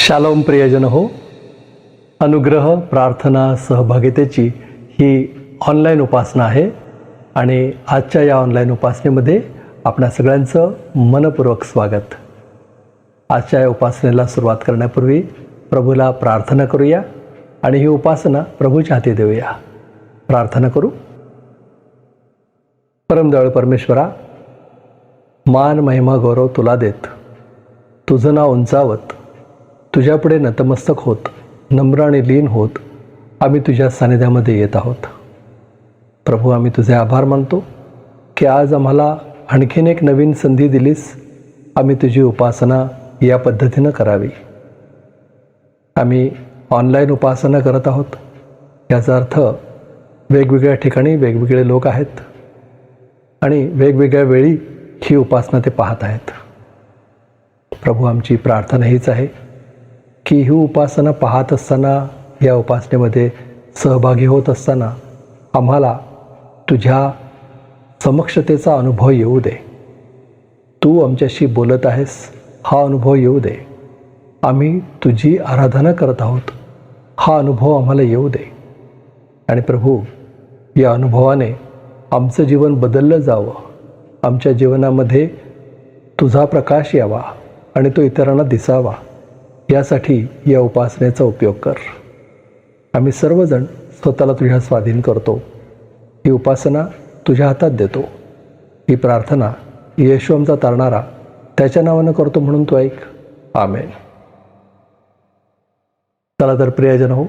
Shalom प्रियजन हो, अनुग्रह प्रार्थना सहभागितेची ही ऑनलाईन उपासना आहे आणि आजच्या या ऑनलाईन उपासनेमध्ये आपणा सगळ्यांचं मनपूर्वक स्वागत. आजच्या या उपासनेला सुरुवात करण्यापूर्वी प्रभूला प्रार्थना करूया आणि ही उपासना प्रभूच्या हाती देऊया. प्रार्थना करू. परमदयाळू परमेश्वरा, मान महिमा गौरव तुला देत, तुझं नाव उंचावत, तुझ्यापुढे नतमस्तक होत, नम्र आणि लीन होत आम्ही तुझ्या सानिध्यामध्ये येत आहोत. प्रभू, आम्ही तुझे आभार मानतो की आज आम्हाला आणखीन एक नवीन संधी दिलीस. आम्ही तुझी उपासना या पद्धतीनं करावी. आम्ही ऑनलाईन उपासना करत आहोत. याचा अर्थ वेगवेगळ्या ठिकाणी वेगवेगळे लोक आहेत आणि वेगवेगळ्या वेळी ही उपासना ते पाहत आहेत. प्रभू, आमची प्रार्थना हीच आहे की ही उपासना पाहत असताना, या उपासनेमध्ये सहभागी होत असताना आम्हाला तुझ्या समक्षतेचा अनुभव येऊ दे. तू आमच्याशी बोलत आहेस हा अनुभव येऊ दे. आम्ही तुझी आराधना करत आहोत हा अनुभव आम्हाला येऊ दे. आणि प्रभू, या अनुभवाने आमचं जीवन बदललं जावं, आमच्या जीवनामध्ये तुझा प्रकाश यावा आणि तो इतरांना दिसावा, यासाठी या उपासनेचा उपयोग कर. आम्ही सर्वजण स्वतःला तुझ्या स्वाधीन करतो. ही उपासना तुझ्या हातात देतो. ही प्रार्थना येशू आमचा तारणारा त्याच्या नावानं करतो म्हणून तू ऐक. आमेन. चला तर प्रियजन हो,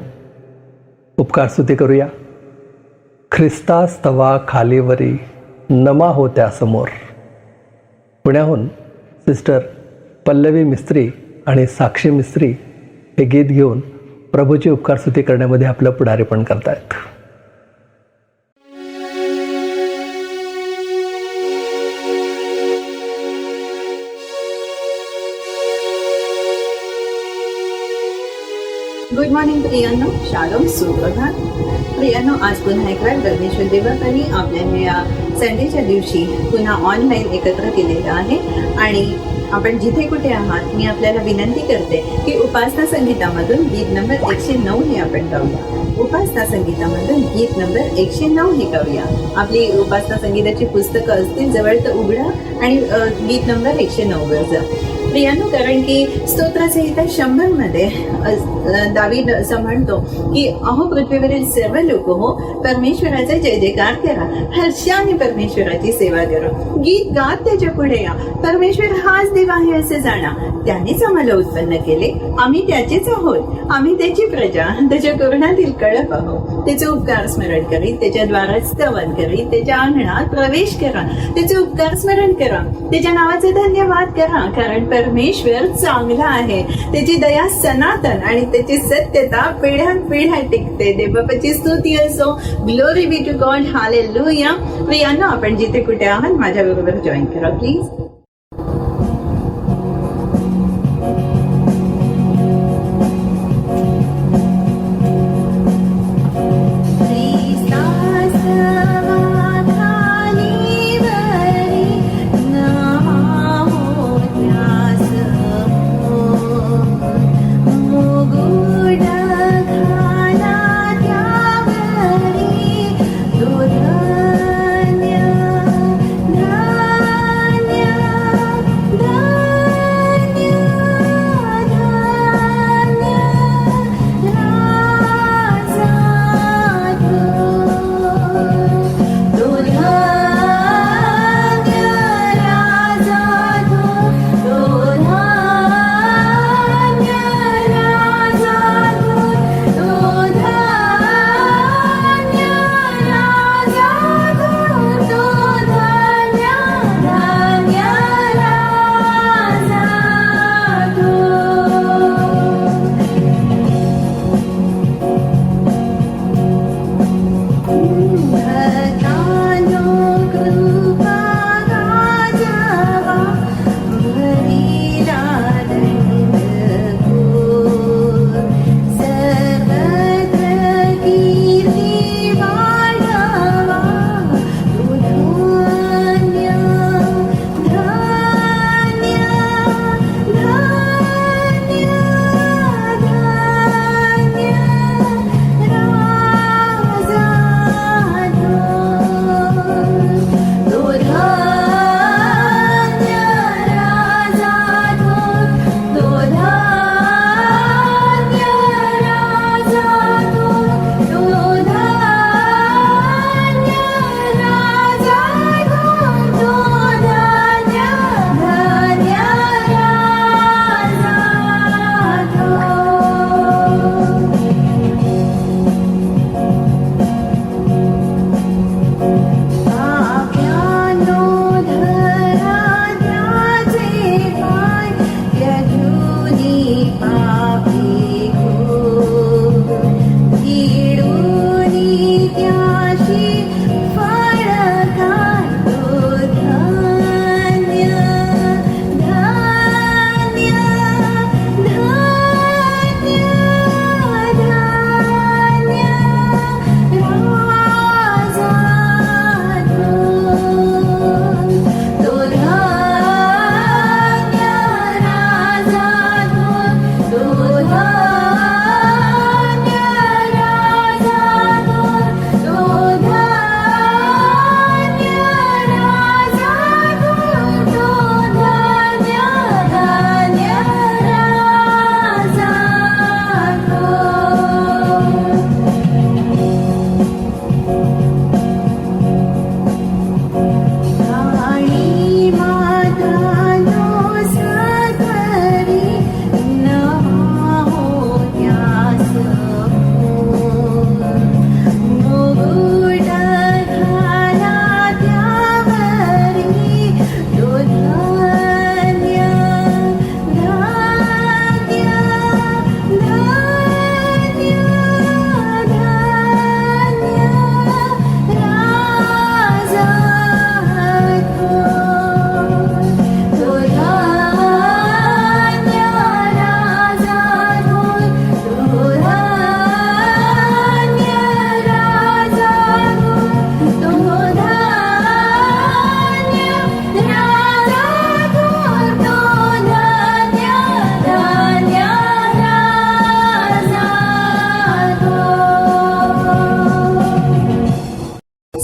उपकार स्तुती करूया. ख्रिस्तास तवा खालीवरी नमा होत्या समोर. पुण्याहून सिस्टर पल्लवी मिस्त्री आणि साक्षी मिस्त्री हे गीत घेऊन प्रभूची उपकार स्तुती करण्यामध्ये आपलं पुढारीपण करतायत. गुड मॉर्निंग प्रियांनो, शालोम, सुप्रभात. प्रियांनो, आज पुन्हा एकदा परमेश्वर देवाने आपल्याला या संडेच्या दिवशी पुन्हा ऑनलाईन एकत्र केलेलं आहे. आणि आपण जिथे कुठे आहात, मी आपल्याला विनंती करते की उपासना संगीतामधून गीत नंबर 109 हे आपण गाऊया. उपासना संगीतामधून गीत नंबर 109 हे गाऊया. आपली उपासना संगीताची पुस्तकं असतील जवळ तर उघडा आणि गीत नंबर 109 वर जा. प्रियांनो, कारण की स्तोत्रसंहिता 100 मध्ये दावीद असं म्हणतो की अहो पृथ्वीवरील सर्व लोक हो, परमेश्वराचा जय जयकार करा, हर्षाने परमेश्वराची सेवा करा, गीत गात त्याच्या पुढे या. परमेश्वर हाच देव आहे असे जाणा, त्यानेच आम्हाला उत्पन्न केले, आम्ही त्याचेच आहोत, आम्ही त्याची प्रजा, त्याच्या कोरणातील कळप आहोत. त्याचे उपकार स्मरण करीत, त्याच्या द्वारात स्तवन करीत, त्याच्या अंगणात प्रवेश करा, त्याचे उपकार स्मरण करा, त्याच्या नावाचे धन्यवाद करा, कारण परमेश्वर चांगला आहे, त्याची दया सनातन आणि त्याची सत्यता पिढ्यानपिढ्या टिकते. देवबापाची स्तुती असो. Glory be to God. Hallelujah. प्रियांनो, आपण जिथे कुठे आहात माझ्या बरोबर जॉईन करा प्लीज.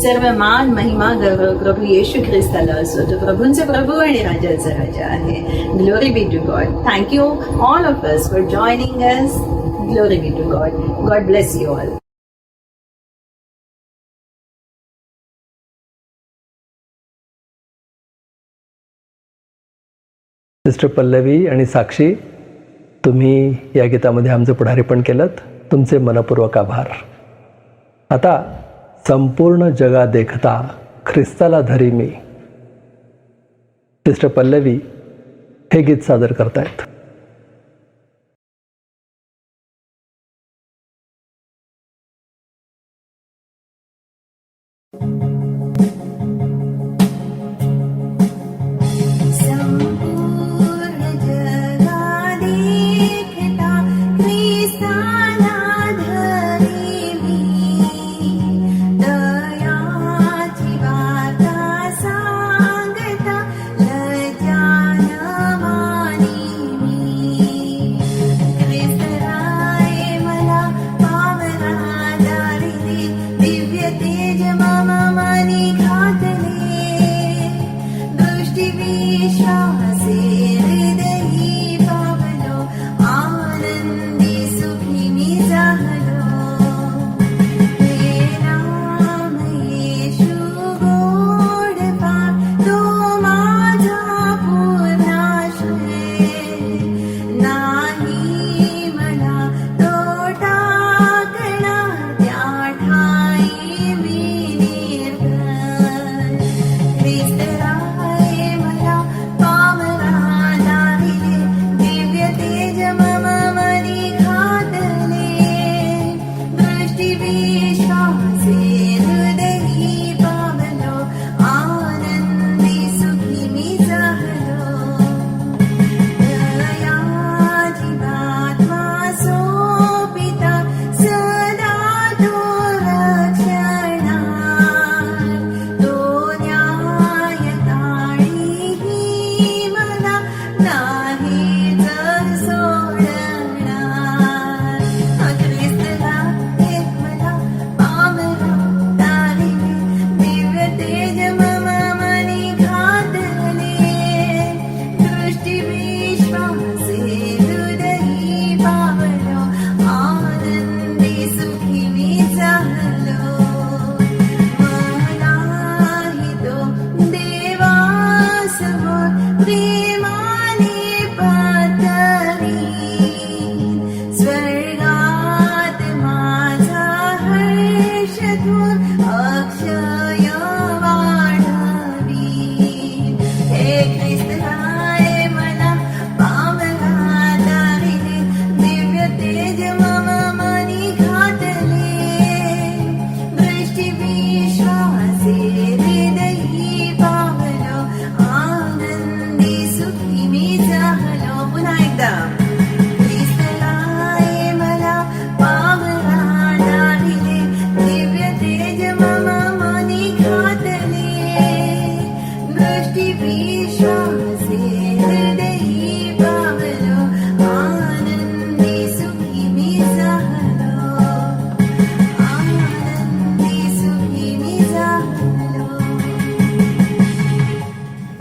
सर्व मान महिमा गौरव प्रभू येशू ख्रिस्ताला असो. तो प्रभूंचे प्रभू आणि राजाचा राजा आहे. Glory be to God. Thank you all of us for joining us. Glory be to God. God bless you all. Sister Pallavi आणि साक्षी, तुम्ही या गीतामध्ये आमचं पुढारीपण केलं. तुमचे मनपूर्वक आभार. आता संपूर्ण जगा देखता ख्रिस्ताला धरी मी, सिस्टर पल्लवी हे गीत सादर करतायत.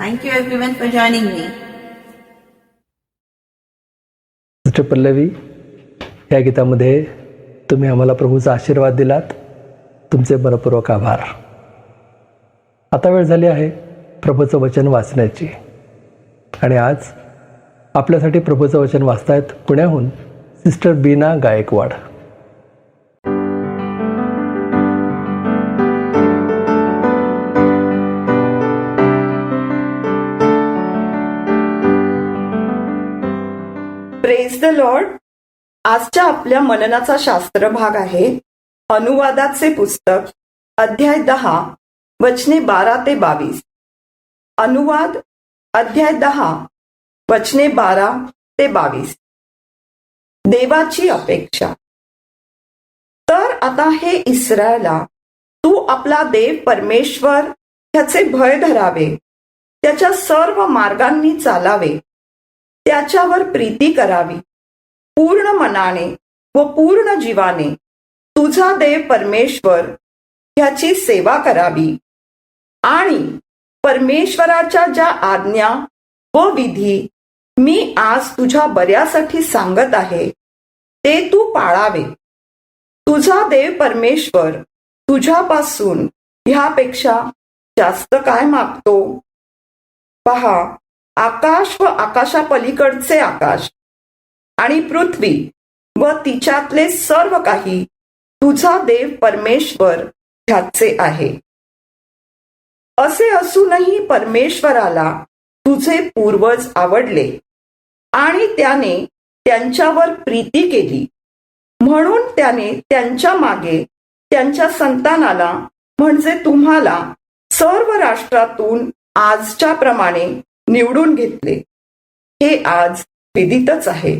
Thank you everyone for joining me. Sister Pallavi, या गीतामध्ये तुम्ही आम्हाला प्रभूचा आशीर्वाद दिलात. तुमचे मनपूर्वक आभार. आता वेळ झाली आहे प्रभूचं वचन वाचण्याची. आणि आज आपल्यासाठी प्रभूचं वचन वाचतायत पुण्याहून sister Beena Gaikwad. Praise the Lord. आजच्या आपल्या मननाचा शास्त्र भाग आहे अनुवादाचे पुस्तक, अध्याय 10, वचने 12 ते 22. अनुवाद अध्याय 10, वचने 12 ते 22. देवाची अपेक्षा. तर आता हे इस्रायला, तू आपला देव परमेश्वर ह्याचे भय धरावे, त्याच्या सर्व मार्गांनी चालावे, त्याच्यावर प्रीती करावी, पूर्ण मनाने व पूर्ण जीवाने. तुझा देव परमेश्वर ह्याची सेवा करावी आणि परमेश्वराच्या ज्या आज्ञा व विधी मी आज तुझ्या बऱ्यासाठी सांगत आहे ते तू पाळावे. तुझा देव परमेश्वर तुझ्यापासून ह्यापेक्षा जास्त काय मागतो? पहा, आकाश व आकाशापलीकडचे आकाश आणि पृथ्वी व तिच्यातले सर्व काही तुझा देव परमेश्वर ह्याचे आहे. असे असूनही परमेश्वराला तुझे पूर्वज आवडले आणि त्याने त्यांच्यावर प्रीती केली, म्हणून त्याने त्यांच्या मागे त्यांच्या संतानाला म्हणजे तुम्हाला सर्व राष्ट्रातून आजच्या प्रमाणे निवडून घेतले. हे आज विदितच आहे.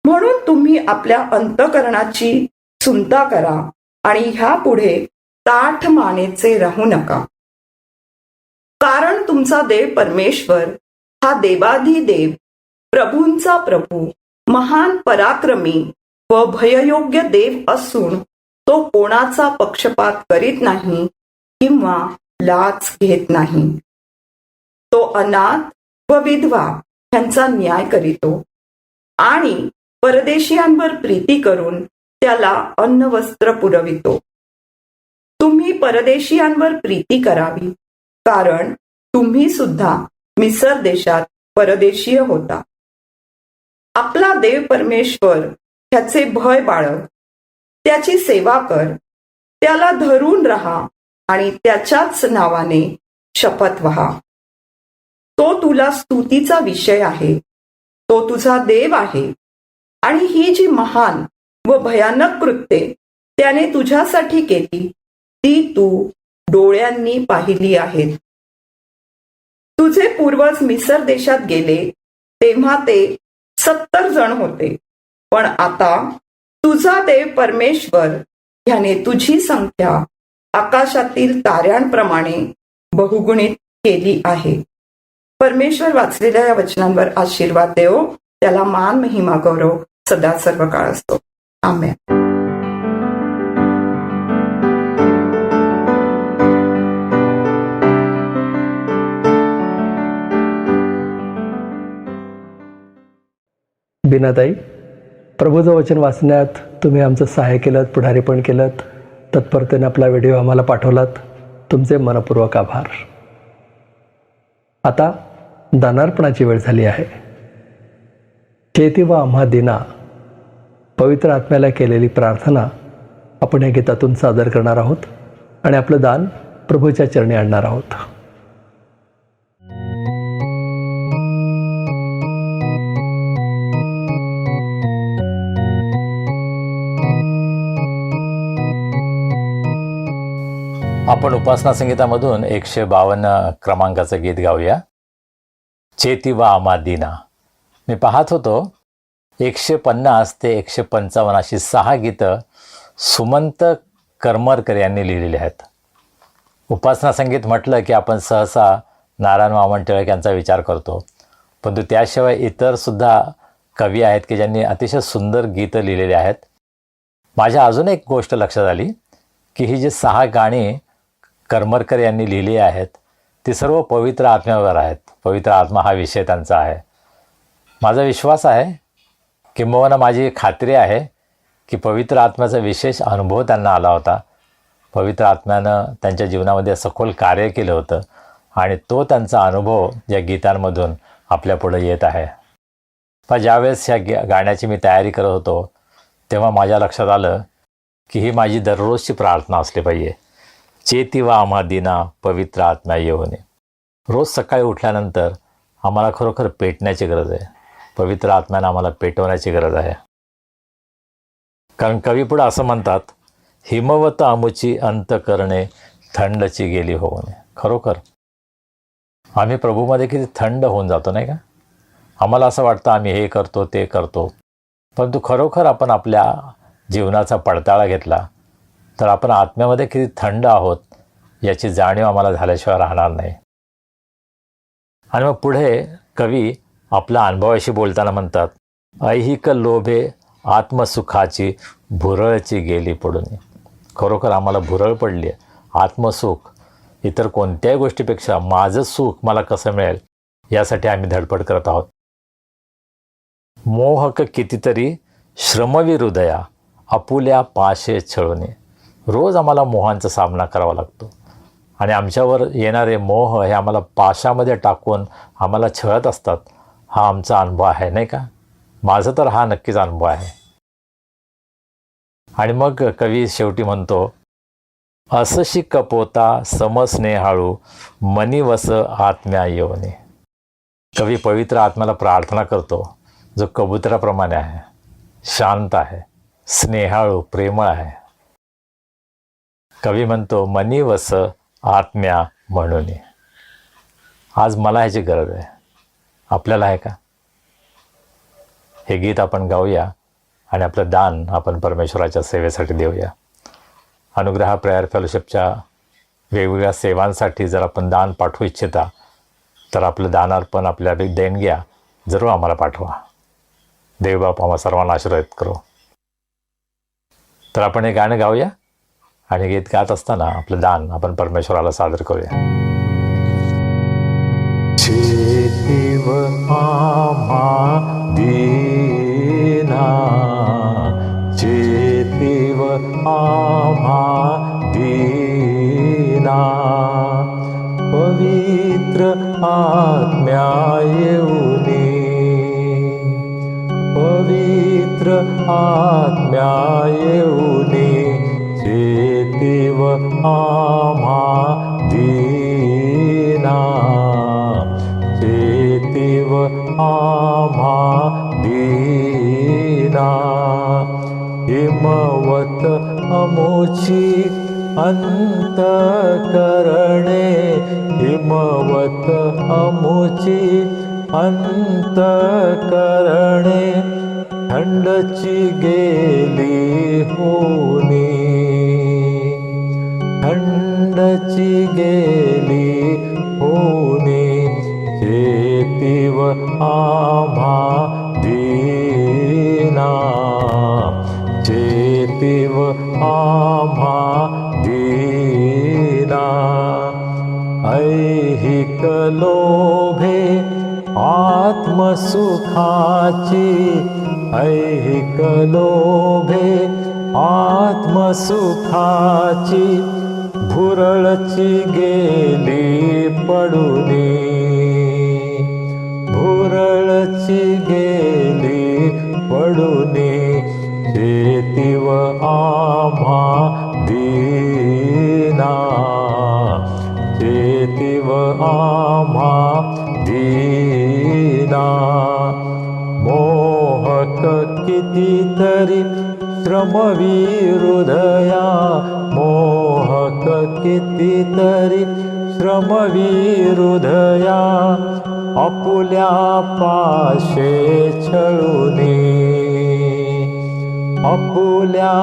म्हणून तुम्ही आपल्या अंतःकरणाची सुंता करा आणि ह्यापुढे ताठ मानेचे राहू नका. कारण तुमचा देव परमेश्वर हा देवाधिदेव, प्रभूंचा प्रभू, महान पराक्रमी व भययोग्य देव असून तो कोणाचा पक्षपात करीत नाही किंवा लाच घेत नाही. तो अनाथ व विधवा ह्यांचा न्याय करीतो आणि परदेशीयांवर प्रीती करून त्याला अन्न वस्त्र पुरवितो. तुम्ही परदेशीयांवर प्रीती करावी, कारण तुम्ही सुद्धा मिसर देशात परदेशीय होता. आपला देव परमेश्वर ह्याचे भय बाळग, त्याची सेवा कर, त्याला धरून राहा आणि त्याच्याच नावाने शपथ वहा. तो तुला स्तुतीचा विषय आहे. तो तुझा देव आहे आणि ही जी महान व भयानक कृत्ये त्याने तुझ्यासाठी केली ती तू डोळ्यांनी पाहिली आहेत. तुझे पूर्वज मिसर देशात गेले तेव्हा ते 70 जण होते, पण आता तुझा देव परमेश्वर ह्याने तुझी संख्या आकाशातील ताऱ्यांप्रमाणे बहुगुणित केली आहे. परमेश्वर वाचलेल्या या वचनांवर आशीर्वाद देवो. त्याला मान, महिमा, गौरव सदा सर्व काळ असतो. आमेन. बीनाताई, प्रभूचं वचन वाचण्यात तुम्ही आमचं सहाय्य केलं, पुढारीपण केलं, तत्परतेने आपला व्हिडिओ आम्हाला पाठवलात. तुमचे मनपूर्वक आभार. आता दानार्पणाची वेळ झाली आहे. चेती व आम्हा दिना पवित्र आत्म्याला केलेली प्रार्थना आपण या गीतातून सादर करणार आहोत आणि आपलं दान प्रभूच्या चरणी आणणार आहोत. आपण उपासना संगीतामधून 152 क्रमांकाचं गीत गाऊया. चेती व आम्हा दीना. मी पाहत होतो 150 ते 155 अशी 6 गीतं सुमंत करमरकर यांनी लिहिलेली आहेत. उपासना संगीत म्हटलं की आपण सहसा नारायण वामन टिळक यांचा विचार करतो, परंतु त्याशिवाय इतरसुद्धा कवी आहेत की ज्यांनी अतिशय सुंदर गीतं लिहिलेली आहेत. माझ्या अजून एक गोष्ट लक्षात आली की ही जी 6 गाणी करमरकर यांनी लिहिली आहेत ती सर्व पवित्र आत्म्यावर आहेत. पवित्र आत्मा हा विषय त्यांचा आहे. माझा विश्वास आहे, किंबहुना माझी खात्री आहे की पवित्र आत्म्याचा विशेष अनुभव त्यांना आला होता. पवित्र आत्म्यानं त्यांच्या जीवनामध्ये सखोल कार्य केलं होतं आणि तो त्यांचा अनुभव या गीतांमधून आपल्यापुढे येत आहे. पण ज्यावेळेस ह्या गाण्याची मी तयारी करत होतो तेव्हा माझ्या लक्षात आलं की ही माझी दररोजची प्रार्थना असली पाहिजे. चेती व आम्हा दीना पवित्र आत्मा येऊन. रोज सकाळी उठल्यानंतर आम्हाला खरोखर पेटण्याची गरज आहे. पवित्र आत्म्यानं आम्हाला पेटवण्याची गरज आहे. कारण कवी पुढं असं म्हणतात, हिमवत आमुची अंतकरणे थंडची गेली होऊन. खरोखर आम्ही प्रभूमध्ये किती थंड होऊन जातो नाही का? आम्हाला असं वाटतं आम्ही हे करतो ते करतो, परंतु खरोखर आपण आपल्या जीवनाचा पडताळा घेतला तर आपण आत्म्यामध्ये किती थंड आहोत याची जाणीव आम्हाला झाल्याशिवाय राहणार नाही. आणि मग पुढे कवी आपल्या अनुभवाशी बोलताना म्हणतात, ऐहिक लोभे आत्मसुखाची भुरळची गेली पडून. खरोखर आम्हाला भुरळ पडली आहे. आत्मसुख इतर कोणत्याही गोष्टीपेक्षा माझं सुख मला कसं मिळेल यासाठी आम्ही धडपड करत आहोत. मोहक कितीतरी श्रमवी हृदया आपुल्या पाशे छळूने. रोज आम्हाला मोहांचा सामना करावा लागतो आणि आमच्यावर येणारे मोह हे आम्हाला पाशामध्ये टाकून आम्हाला छळत असतात. हा आमचा अनुभव आहे, नाही का? माझा तर हा नक्कीच अनुभव आहे. आणि मग कवी शेवटी म्हणतो, असशी कपोता समस्नेहाळू मनी वस आत्म्या येऊने. कवी पवित्र आत्म्याला प्रार्थना करतो, जो कबुतराप्रमाणे आहे, शांत आहे, स्नेहाळू, प्रेमळ आहे. कवी म्हणतो, मनी वस आत्म्या म्हणून. आज मला ह्याची गरज आहे. आपल्याला आहे का? हे गीत आपण गाऊया आणि आपलं दान आपण परमेश्वराच्या सेवेसाठी देऊया. अनुग्रह प्रेयर फेलोशिपच्या वेगवेगळ्या सेवांसाठी जर आपण दान पाठवू इच्छिता तर आपलं दानार्पण, आपल्या देणग्या जरूर आम्हाला पाठवा. देवबाप आम्हा सर्वांना आशीर्वादित करो. तर आपण हे गाणं गाऊया आणि गीत गात असताना आपलं दान आपण परमेश्वराला सादर करूया. चेतीव आम्हा दीना, चेतीव आम्हा दीना, पवित्र आत्म्या येऊनी, पवित्र आत्म्या येऊनी, चेतीव आम्हा दीना, चेतीव आम्हा दीना, हिमवत अमुची अंतकरणे, हिमवत अमुची अंतकरणे, थंडची गेली होनी, थंडची गेली होनी, चेतीव आम्हा दीना, चेतीव आम्हा दीना, ऐहिक लोभे आत्मसुखाची, ऐहिक लोभे आत्मसुखाची, भुरळची गेली पडुनी, भुरळची गेली पडुनी, चेतीव आम्हा दीना, चेतीव आम्हा दीना, मोहक कितीतरी श्रमवी हृदया, मोहक कितीतरी श्रमवी हृदया, आपुल्या पाशे छळूनी, आपुल्या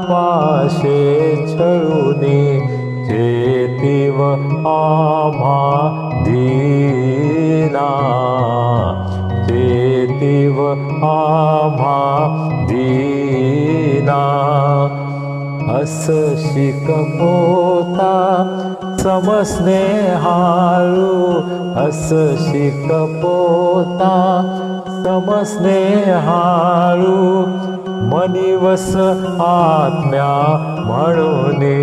पाशे छळूनी, चेतीव आम्हा दीना, चेतीव आम्हा दीना, असशी कपोता समस्नेहाळू, असशी कपोता समस्नेहाळू, मनीवस आत्म्या म्हणूनी,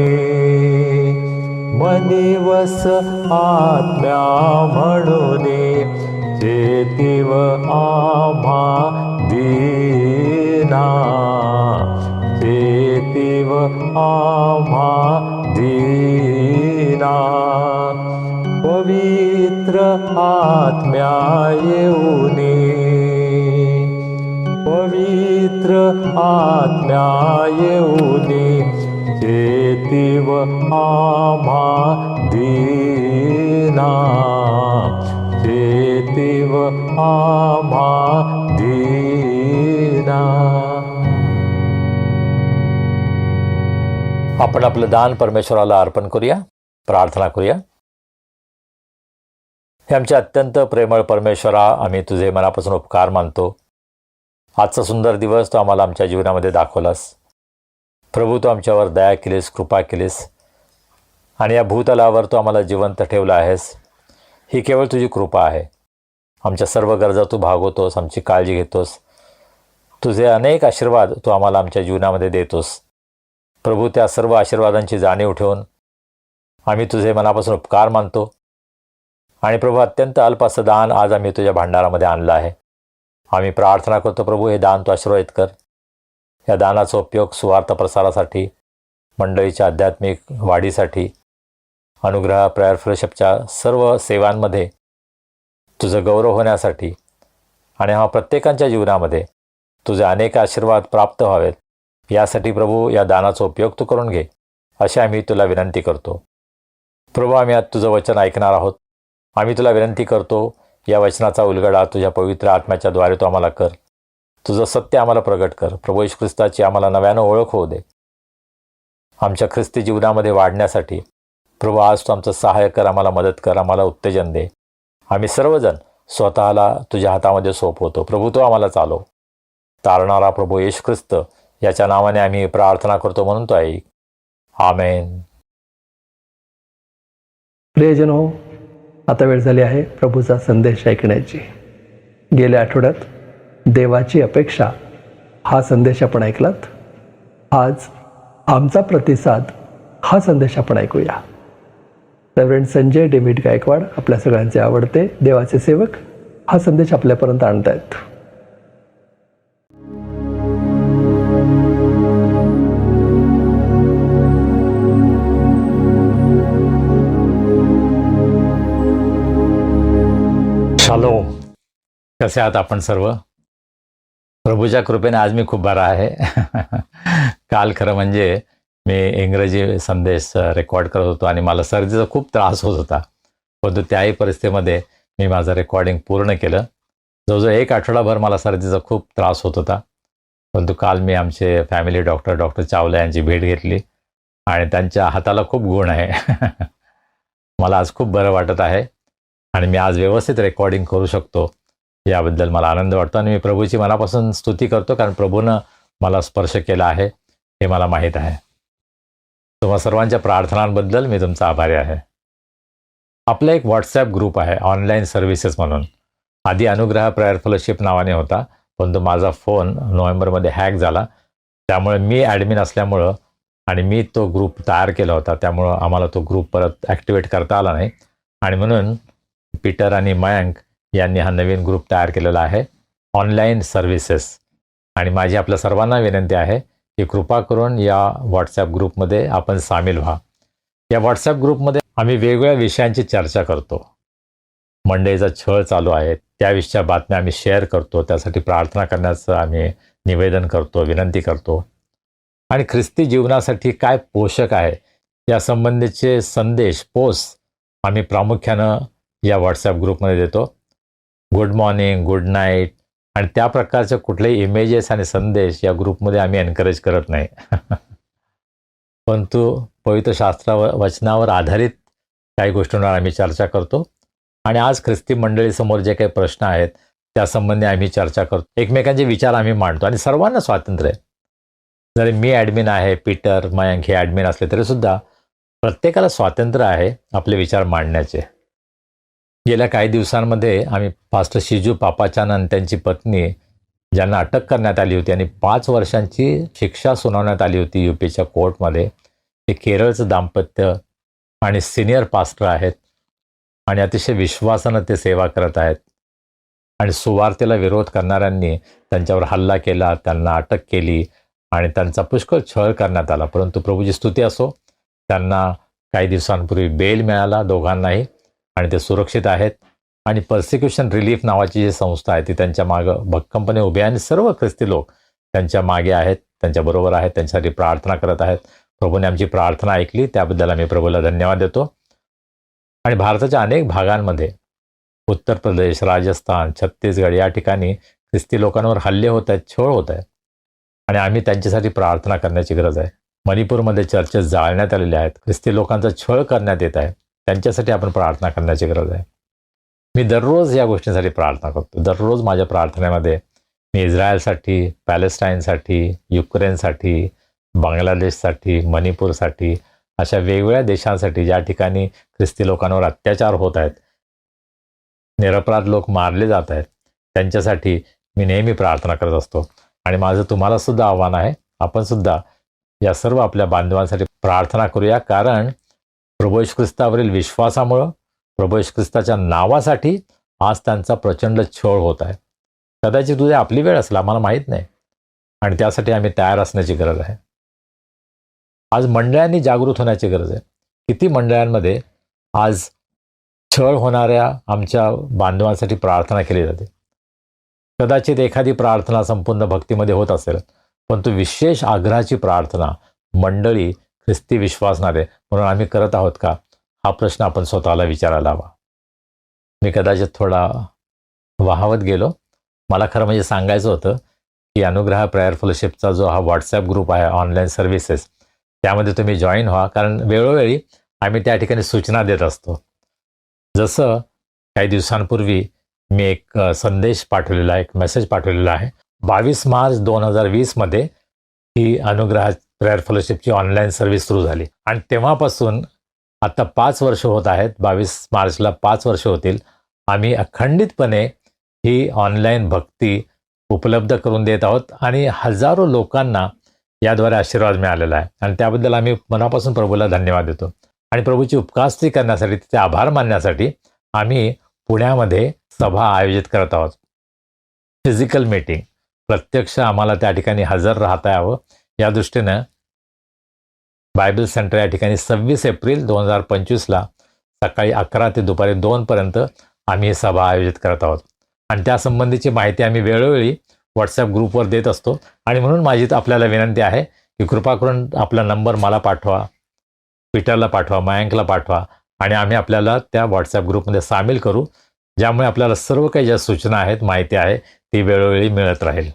मनीवस आत्म्या म्हणूनी, चेतीव आम्हा दीना, चेतीव आम्हा दीना, पवित्र आत्म्या येऊनी, पवित्र आत्म्या येऊनी, चेतीव आम्हा दीना, चेतीव आम्हा दीना. आपण आपलं दान परमेश्वराला अर्पण करूया. प्रार्थना करूया. हे आमचे अत्यंत प्रेमळ परमेश्वरा, आम्ही तुझे मनापासून उपकार मानतो. आजचा सुंदर दिवस तू आम्हाला आमच्या जीवनामध्ये दाखवलास. प्रभू, तू आमच्यावर दया केलीस, कृपा केलीस आणि या भूतलावर तू आम्हाला जिवंत ठेवलं आहेस. ही केवळ तुझी कृपा आहे. आमच्या सर्व गरजा तू भागवतोस, आमची काळजी घेतोस. तुझे अनेक आशीर्वाद तू आम्हाला आमच्या जीवनामध्ये देतोस. प्रभू, त्या सर्व आशीर्वादांची जाणीव ठेवून आम्ही तुझे मनापासून उपकार मानतो. आणि प्रभू, अत्यंत अल्प असं दान आज आम्ही तुझ्या भांडारामध्ये आणलं आहे. आम्ही प्रार्थना करतो प्रभू, हे दान तू आशीर्वादित कर. या दानाचा उपयोग सुवार्थ प्रसारासाठी, मंडळीच्या आध्यात्मिक वाढीसाठी, अनुग्रह प्रेयर फेलोशिपच्या सर्व सेवांमध्ये तुझं गौरव होण्यासाठी आणि हा प्रत्येकाच्या जीवनामध्ये तुझे अनेक आशीर्वाद प्राप्त व्हावेत यासाठी प्रभू या दानाचा उपयोग तू करून घे, अशी आम्ही तुला विनंती करतो. प्रभू, आम्ही आज तुझं वचन ऐकणार आहोत. आम्ही तुला विनंती करतो, या वचनाचा उलगडा तुझ्या पवित्र आत्म्याच्या द्वारे तू आम्हाला कर. तुझं सत्य आम्हाला प्रगट कर. प्रभू येशू ख्रिस्ताची आम्हाला नव्यानं ओळख होऊ दे. आमच्या ख्रिस्ती जीवनामध्ये वाढण्यासाठी प्रभू आज तू आमचं सहाय्य कर, आम्हाला मदत कर, आम्हाला उत्तेजन दे. आम्ही सर्वजण स्वतःला तुझ्या हातामध्ये सोपवतो. प्रभू, तो आम्हाला चालव. तारणारा प्रभू येशू ख्रिस्त याच्या नावाने आम्ही प्रार्थना करतो म्हणून तो ऐक. आमेन. प्रियजनो, आता वेळ झाली आहे प्रभूचा संदेश ऐकण्याची. गेल्या आठवड्यात देवाची अपेक्षा हा संदेश आपण ऐकलात. आज आमचा प्रतिसाद हा संदेश आपण ऐकूया. रेव्हरंड संजय डेव्हिड गायकवाड, आपल्या सगळ्यांचे आवडते देवाचे सेवक, हा संदेश आपल्यापर्यंत आणतायत. शालोम. कसे आहात आपण सर्व? प्रभूच्या कृपेने आज मी खूप बरा आहे. काल खरं म्हणजे मी इंग्रजी संदेश रेकॉर्ड करत होतो आणि मला सर्दीचा खूप त्रास होत होता. परंतु त्याही परिस्थितीमध्ये मी माझं रेकॉर्डिंग पूर्ण केलं. जवळजवळ 1 आठवडाभर मला सर्दीचा खूप त्रास होत होता. परंतु काल मी आमचे फॅमिली डॉक्टर चावला यांची भेट घेतली आणि त्यांच्या हाताला खूप गुण आहे. मला आज खूप बरं वाटत आहे आणि मी आज व्यवस्थित रेकॉर्डिंग करू शकतो याबद्दल मला आनंद वाटतो आणि मी प्रभूची मनापासून स्तुती करतो, कारण प्रभूनं मला स्पर्श केला आहे हे मला माहीत आहे. तुम्हा सर्वांच्या प्रार्थनांबद्दल मी तुमचा आभारी आहे. आपला एक व्हॉट्सॲप ग्रुप आहे ऑनलाईन सर्व्हिसेस म्हणून. आधी अनुग्रह प्रेयर फेलोशिप नावाने होता, परंतु माझा फोन नोव्हेंबरमध्ये हॅक झाला. त्यामुळे मी ॲडमिन असल्यामुळं आणि मी तो ग्रुप तयार केला होता, त्यामुळं आम्हाला तो ग्रुप परत ॲक्टिवेट करता आला नाही आणि म्हणून पीटर आणि मयांक यांनी हा नवीन ग्रुप तयार केलेला आहे ऑनलाईन सर्व्हिसेस. आणि माझी आपल्या सर्वांना विनंती आहे की कृपा करून या व्हॉट्सॲप ग्रुपमध्ये आपण सामील व्हा. या व्हॉट्सॲप ग्रुपमध्ये आम्ही वेगवेगळ्या विषयांची चर्चा करतो. मंडईचा छळ चालू आहे त्याविषयीच्या बातम्या आम्ही शेअर करतो, त्यासाठी प्रार्थना करण्याचं आम्ही निवेदन करतो, विनंती करतो. आणि ख्रिस्ती जीवनासाठी काय पोषक आहे या संबंधीचे संदेश, पोस्ट आम्ही प्रामुख्यानं या व्हॉट्सॲप ग्रुपमध्ये देतो. गुड मॉर्निंग, गुड नाईट आणि त्या प्रकारचे कुठलेही इमेजेस आणि संदेश या ग्रुपमध्ये आम्ही एनकरेज करत नाही. परंतु पवित्र शास्त्रावर, वचनावर आधारित काही गोष्टींवर आम्ही चर्चा करतो. आणि आज ख्रिस्ती मंडळीसमोर जे काही प्रश्न आहेत त्यासंबंधी आम्ही चर्चा करतो. एकमेकांचे विचार आम्ही मांडतो आणि सर्वांना स्वातंत्र्य आहे. जरी मी ॲडमिन आहे, पीटर मयांक हे ॲडमिन असले तरीसुद्धा प्रत्येकाला स्वातंत्र्य आहे आपले विचार मांडण्याचे. गेल्या काही दिवसांमध्ये आम्ही पास्टर शिजू पापाचानन त्यांची पत्नी, ज्यांना अटक करण्यात आली होती आणि 5 वर्षांची शिक्षा सुनावण्यात आली होती UPच्या कोर्टमध्ये, हे केरळचं दाम्पत्य आणि सिनियर पास्टर आहेत आणि अतिशय विश्वासानं ते सेवा करत आहेत. आणि सुवार्तेला विरोध करणाऱ्यांनी त्यांच्यावर हल्ला केला, त्यांना अटक केली आणि त्यांचा पुष्कळ छळ करण्यात आला. परंतु प्रभूची स्तुती असो, त्यांना काही दिवसांपूर्वी बेल मिळाला दोघांनाही आणि ते सुरक्षित आहेत. आणि पर्सिक्युशन रिलीफ नावाची जी संस्था आहे ती त्यांच्या मागं भक्कमपणे उभी आहे आणि सर्व ख्रिस्ती लोक त्यांच्या मागे आहेत, त्यांच्याबरोबर आहेत, त्यांच्यासाठी प्रार्थना करत आहेत. प्रभूने आमची प्रार्थना ऐकली, त्याबद्दल आम्ही प्रभूला धन्यवाद देतो. आणि भारताच्या अनेक भागांमध्ये, उत्तर प्रदेश, राजस्थान, छत्तीसगड या ठिकाणी ख्रिस्ती लोकांवर हल्ले होत आहेत, छळ होत आहे आणि आम्ही त्यांच्यासाठी प्रार्थना करण्याची गरज आहे. मणिपूरमध्ये चर्चेस जाळण्यात आलेले आहेत, ख्रिस्ती लोकांचा छळ करण्यात येत आहे, त्यांच्यासाठी आपण प्रार्थना करण्याची गरज आहे. मी दररोज या गोष्टींसाठी प्रार्थना करतो. दररोज माझ्या प्रार्थनेमध्ये मी इस्रायलसाठी, पॅलेस्टाईनसाठी, युक्रेनसाठी, बांगलादेशसाठी, मणिपूरसाठी, अशा वेगवेगळ्या देशांसाठी ज्या ठिकाणी ख्रिस्ती लोकांवर अत्याचार होत आहेत, निरपराध लोक मारले जात आहेत, त्यांच्यासाठी मी नेहमी प्रार्थना करत असतो. आणि माझं तुम्हाला सुद्धा आव्हान आहे, आपण सुद्धा या सर्व आपल्या बांधवांसाठी प्रार्थना करूया. कारण प्रभू येशू ख्रिस्तावरील विश्वासामुळं, प्रभू येशू ख्रिस्ताच्या नावासाठी आज त्यांचा प्रचंड छळ होत आहे. कदाचित उद्या आपली वेळ असेल, आम्हाला माहीत नाही, आणि त्यासाठी आम्ही तयार असण्याची गरज आहे. आज मंडळांनी जागृत होण्याची गरज आहे. किती मंडळांमध्ये आज छळ होणाऱ्या आमच्या बांधवांसाठी प्रार्थना केली जाते. कदाचित एखादी प्रार्थना संपूर्ण भक्तीमध्ये होत असेल, परंतु विशेष आग्रहाची प्रार्थना मंडळी ख्रिस्ती विश्वासणारे म्हणून आम्ही करत आहोत का, हा प्रश्न आपण स्वतःला विचारायला हवा. मी कदाचित थोडा वाहवत गेलो. मला खरं म्हणजे सांगायचं होतं की अनुग्रह प्रेयर फेलोशिपचा जो हा व्हॉट्सॲप ग्रुप आहे, ऑनलाईन सर्व्हिसेस, त्यामध्ये तुम्ही जॉईन व्हा. कारण वेळोवेळी आम्ही त्या ठिकाणी सूचना देत असतो. जसं काही दिवसांपूर्वी मी एक संदेश पाठवलेला आहे, एक मेसेज पाठवलेला आहे. 22 मार्च 2020 ही अनुग्रह प्रेयर फेलोशिपची ऑनलाईन सर्व्हिस सुरू झाली आणि तेव्हापासून आता 5 वर्ष होत आहेत. 22 मार्चला 5 वर्ष होतील. आम्ही अखंडितपणे ही ऑनलाईन भक्ती उपलब्ध करून देत आहोत आणि हजारो लोकांना याद्वारे आशीर्वाद मिळालेला आहे आणि त्याबद्दल आम्ही मनापासून प्रभूला धन्यवाद देतो. आणि प्रभूची उपकास्त्री करण्यासाठी, तिचे आभार मानण्यासाठी आम्ही पुण्यामध्ये सभा आयोजित करत आहोत. फिजिकल मीटिंग, प्रत्यक्ष आम्हाला त्या ठिकाणी हजर राहता यावं या दृष्टीनं बायबल सेंटर या ठिकाणी 26 एप्रिल 2025 सकाळी 11 ते दुपारी 2 पर्यंत आम्ही ही सभा आयोजित करत आहोत. आणि त्यासंबंधीची माहिती आम्ही वेळोवेळी व्हॉट्सॲप ग्रुपवर देत असतो. आणि म्हणून माझी आपल्याला विनंती आहे की कृपा करून आपला नंबर मला पाठवा, पीटरला पाठवा, मयांकला पाठवा आणि आम्ही आपल्याला त्या व्हॉट्सॲप ग्रुपमध्ये सामील करू, ज्यामुळे आपल्याला सर्व काही ज्या सूचना आहेत, माहिती आहे, ती वेळोवेळी मिळत राहील.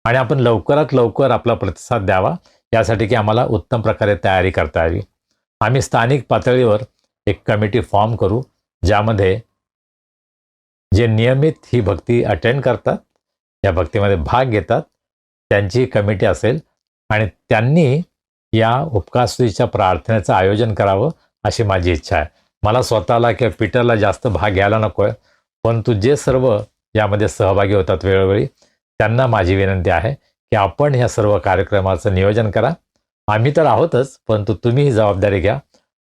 आणि आपण लवकरात लवकर आपला प्रतिसाद द्यावा, यासाठी की आम्हाला उत्तम प्रकारे तयारी करता यावी. आम्ही स्थानिक पातळीवर एक कमिटी फॉर्म करू, ज्यामध्ये जे नियमित ही भक्ती अटेंड करतात, या भक्तीमध्ये भाग घेतात, त्यांची कमिटी असेल आणि त्यांनी या उपकास्त्रीच्या प्रार्थनेचं आयोजन करावं अशी माझी इच्छा आहे. मला स्वतःला किंवा पीटरला जास्त भाग घ्यायला नको आहे, परंतु जे सर्व यामध्ये सहभागी होतात वेळोवेळी, त्यांना माझी विनंती आहे की आपण ह्या सर्व कार्यक्रमाचं नियोजन करा. आम्ही तर आहोतच, परंतु तुम्ही ही जबाबदारी घ्या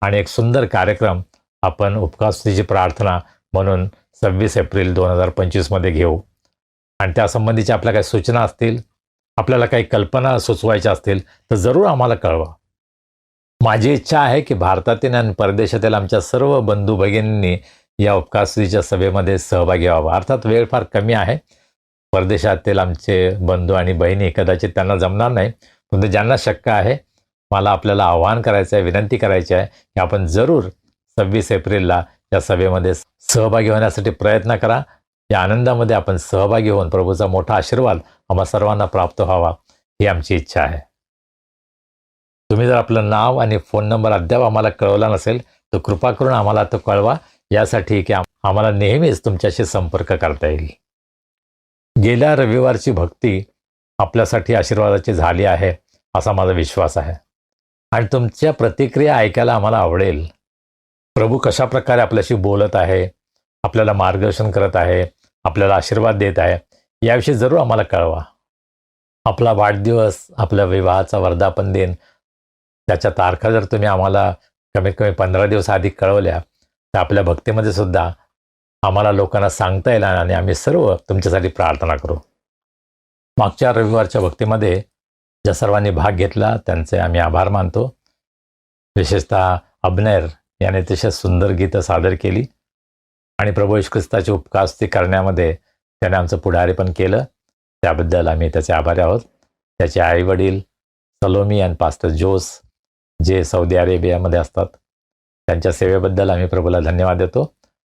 आणि एक सुंदर कार्यक्रम आपण उपकास्त्रीची प्रार्थना म्हणून 26 एप्रिल 2025 घेऊ. आणि त्यासंबंधीच्या आपल्या काही सूचना असतील, आपल्याला काही कल्पना सुचवायच्या असतील तर जरूर आम्हाला कळवा. माझी इच्छा आहे की भारतातील आणि परदेशातील आमच्या सर्व बंधू भगिनींनी या उपकास्त्रीच्या सभेमध्ये सहभागी व्हावा. अर्थात वेळ फार कमी आहे. परदेशातील आमचे बंधू आणि बहिणी कदाचित त्यांना जमणार नाही, परंतु ज्यांना शक्य आहे, मला आपल्याला आवाहन करायचं आहे, विनंती करायची आहे की आपण जरूर 26 एप्रिलला या सभेमध्ये सहभागी होण्यासाठी प्रयत्न करा. या आनंदामध्ये आपण सहभागी होऊन प्रभूचा मोठा आशीर्वाद आम्हा सर्वांना प्राप्त व्हावा, ही आमची इच्छा आहे. तुम्ही जर आपलं नाव आणि फोन नंबर अद्याप आम्हाला कळवला नसेल तर कृपा करून आम्हाला तो कळवा, यासाठी की आम्हाला नेहमीच तुमच्याशी संपर्क करता येईल. गेल्या रविवारची भक्ती आपल्यासाठी आशीर्वादाची झाली आहे असा माझा विश्वास आहे आणि तुमच्या प्रतिक्रिया ऐकायला आम्हाला आवडेल. प्रभू कशा प्रकारे आपल्याशी बोलत आहे, आपल्याला मार्गदर्शन करत आहे, आपल्याला आशीर्वाद देत आहे, याविषयी जरूर आम्हाला कळवा. आपला वाढदिवस, आपल्या विवाहाचा वर्धापन दिन, त्याच्या तारखा जर तुम्ही आम्हाला कमीत कमी 15 दिवस आधी कळवल्या तर आपल्या भक्तीमध्ये सुद्धा आम्हाला लोकांना सांगता येईल आणि आम्ही सर्व तुमच्यासाठी प्रार्थना करू. मागच्या रविवारच्या भक्तीमध्ये ज्या सर्वांनी भाग घेतला त्यांचे आम्ही आभार मानतो. विशेषतः अबनेर याने अतिशय सुंदर गीतं सादर केली आणि प्रभू येशू ख्रिस्ताची उपकास्त्री करण्यामध्ये त्याने आमचं पुढारीपण केलं, त्याबद्दल आम्ही त्याचे आभारी आहोत. त्याचे आईवडील सलोमी आणि पास्टर जोस, जे सौदी अरेबियामध्ये असतात, त्यांच्या सेवेबद्दल आम्ही प्रभूला धन्यवाद देतो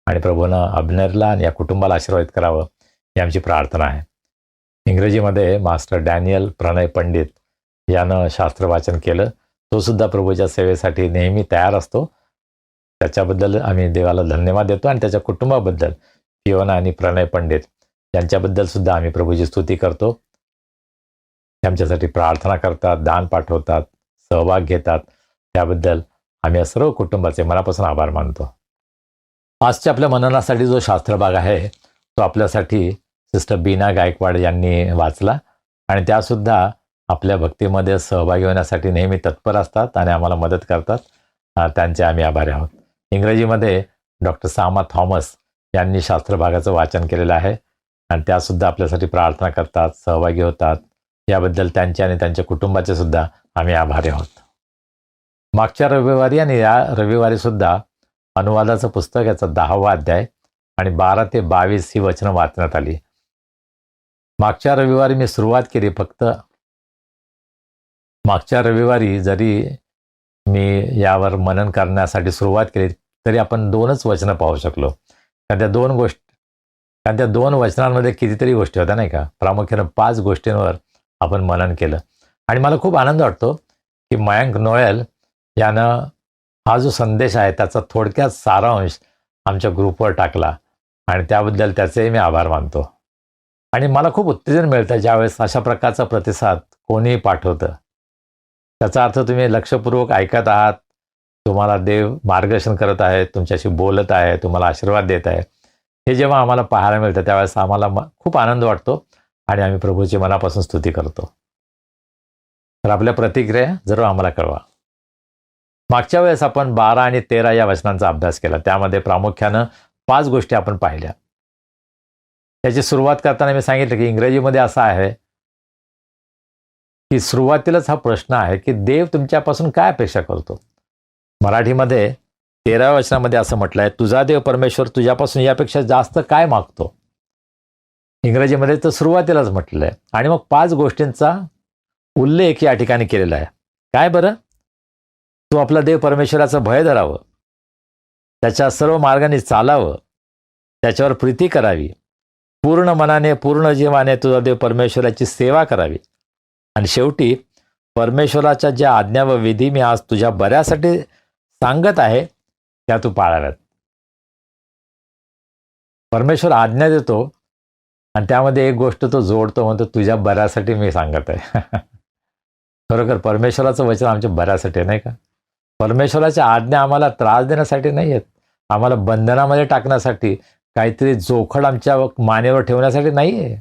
आणि प्रभूनं अबनेरला आणि या कुटुंबाला आशीर्वादित करावं ही आमची प्रार्थना आहे. इंग्रजीमध्ये मास्टर डॅनियल प्रणय पंडित यानं शास्त्र वाचन केलं. तो सुद्धा प्रभूच्या सेवेसाठी नेहमी तयार असतो. त्याच्याबद्दल आम्ही देवाला धन्यवाद देतो आणि त्याच्या कुटुंबाबद्दल फियोना आणि प्रणय पंडित यांच्याबद्दल सुद्धा आम्ही प्रभूची स्तुती करतो. ते आमच्यासाठी प्रार्थना करतात, दान पाठवतात, सहभाग घेतात. त्याबद्दल आम्ही या सर्व कुटुंबाचे मनापासून आभार मानतो. आजच्या आपल्या मननासाठी जो शास्त्रभाग आहे तो आपल्यासाठी सिस्टर बीना गायकवाड यांनी वाचला आणि त्यासुद्धा आपल्या भक्तीमध्ये सहभागी होण्यासाठी नेहमी तत्पर असतात आणि आम्हाला मदत करतात. त्यांचे आम्ही आभारी आहोत. इंग्रजीमध्ये डॉक्टर सामा थॉमस यांनी शास्त्रभागाचं वाचन केलेलं आहे आणि त्यासुद्धा आपल्यासाठी प्रार्थना करतात, सहभागी होतात. याबद्दल त्यांचे आणि त्यांच्या कुटुंबाचे सुद्धा आम्ही आभारी आहोत. मागच्या रविवारी आणि या रविवारीसुद्धा अनुवादाचं पुस्तक याचा 10वा अध्याय आणि 12 ते 22 ही वचनं वाचण्यात आली. मागच्या रविवारी मी सुरुवात केली. फक्त मागच्या रविवारी जरी मी यावर मनन करण्यासाठी सुरुवात केली तरी आपण 2च वचनं पाहू शकलो. कारण त्या 2 वचनांमध्ये कितीतरी गोष्टी होत्या नाही का. प्रामुख्यानं 5 गोष्टींवर आपण मनन केलं आणि मला खूप आनंद वाटतो की मयांक नोएल यानं हा जो संदेश आहे त्याचा थोडक्यात सारांश आमच्या ग्रुपवर टाकला आणि त्याबद्दल त्याचेही मी आभार मानतो. आणि मला खूप उत्तेजन मिळतं ज्यावेळेस अशा प्रकारचा प्रतिसाद कोणीही पाठवतं. त्याचा अर्थ तुम्ही लक्षपूर्वक ऐकत आहात, तुम्हाला देव मार्गदर्शन करत आहे, तुमच्याशी बोलत आहे, तुम्हाला आशीर्वाद देत आहे. हे जेव्हा आम्हाला पाहायला मिळतं त्यावेळेस आम्हाला खूप आनंद वाटतो आणि आम्ही प्रभूची मनापासून स्तुती करतो. तर आपल्या प्रतिक्रिया जरूर आम्हाला कळवा. मागच्या वेळेस आपण 12 आणि 13 या वचनांचा अभ्यास केला. त्यामध्ये प्रामुख्यानं 5 गोष्टी आपण पाहिल्या. त्याची सुरुवात करताना मी सांगितलं की इंग्रजीमध्ये असं आहे की सुरुवातीलाच हा प्रश्न आहे की देव तुमच्यापासून काय अपेक्षा करतो. मराठीमध्ये 13व्या वचनामध्ये असं म्हटलं आहे, तुझा देव परमेश्वर तुझ्यापासून यापेक्षा जास्त काय मागतो. इंग्रजीमध्ये तर सुरुवातीलाच म्हटलेलं आहे आणि मग 5 गोष्टींचा उल्लेख या ठिकाणी केलेला आहे. काय बरं? तू आपला देव परमेश्वराचं भय धरावं, त्याच्या सर्व मार्गाने चालावं, त्याच्यावर प्रीती करावी, पूर्ण मनाने पूर्ण जीवाने तुझा देव परमेश्वराची सेवा करावी आणि शेवटी परमेश्वराच्या ज्या आज्ञा व विधी मी आज तुझ्या बऱ्यासाठी सांगत आहे त्या तू पाळाव्यात. परमेश्वर आज्ञा देतो आणि त्यामध्ये एक गोष्ट तो जोडतो, म्हणतो तुझ्या बऱ्यासाठी मी सांगत आहे. खरोखर परमेश्वराचं वचन आमच्या बऱ्यासाठी नाही का. परमेश्वराच्या आज्ञा आम्हाला त्रास देण्यासाठी नाही आहेत, आम्हाला बंधनामध्ये टाकण्यासाठी, काहीतरी जोखड आमच्या मानेवर ठेवण्यासाठी नाही आहे.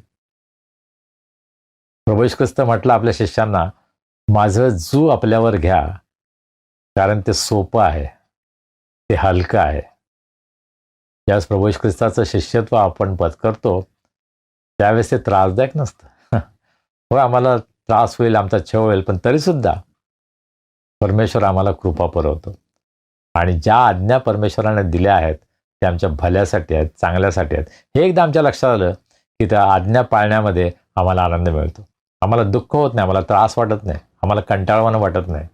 प्रभू येशू ख्रिस्त म्हटलं आपल्या शिष्यांना, माझं जू आपल्यावर घ्या, कारण ते सोपं आहे, ते हलकं आहे. ज्यावेळेस प्रभू येशू ख्रिस्ताचं शिष्यत्व आपण पत्करतो त्यावेळेस ते त्रासदायक नसतं. हो, आम्हाला त्रास होईल, आमचा छळ होईल, पण तरीसुद्धा परमेश्वर आम्हाला कृपा पुरवतो आणि ज्या आज्ञा परमेश्वराने दिल्या आहेत त्या आमच्या भल्यासाठी आहेत, चांगल्यासाठी आहेत. हे एकदा आमच्या लक्षात आलं की त्या आज्ञा पाळण्यामध्ये आम्हाला आनंद मिळतो. आम्हाला दुःख होत नाही, आम्हाला त्रास वाटत नाही, आम्हाला कंटाळवाणं वाटत नाही.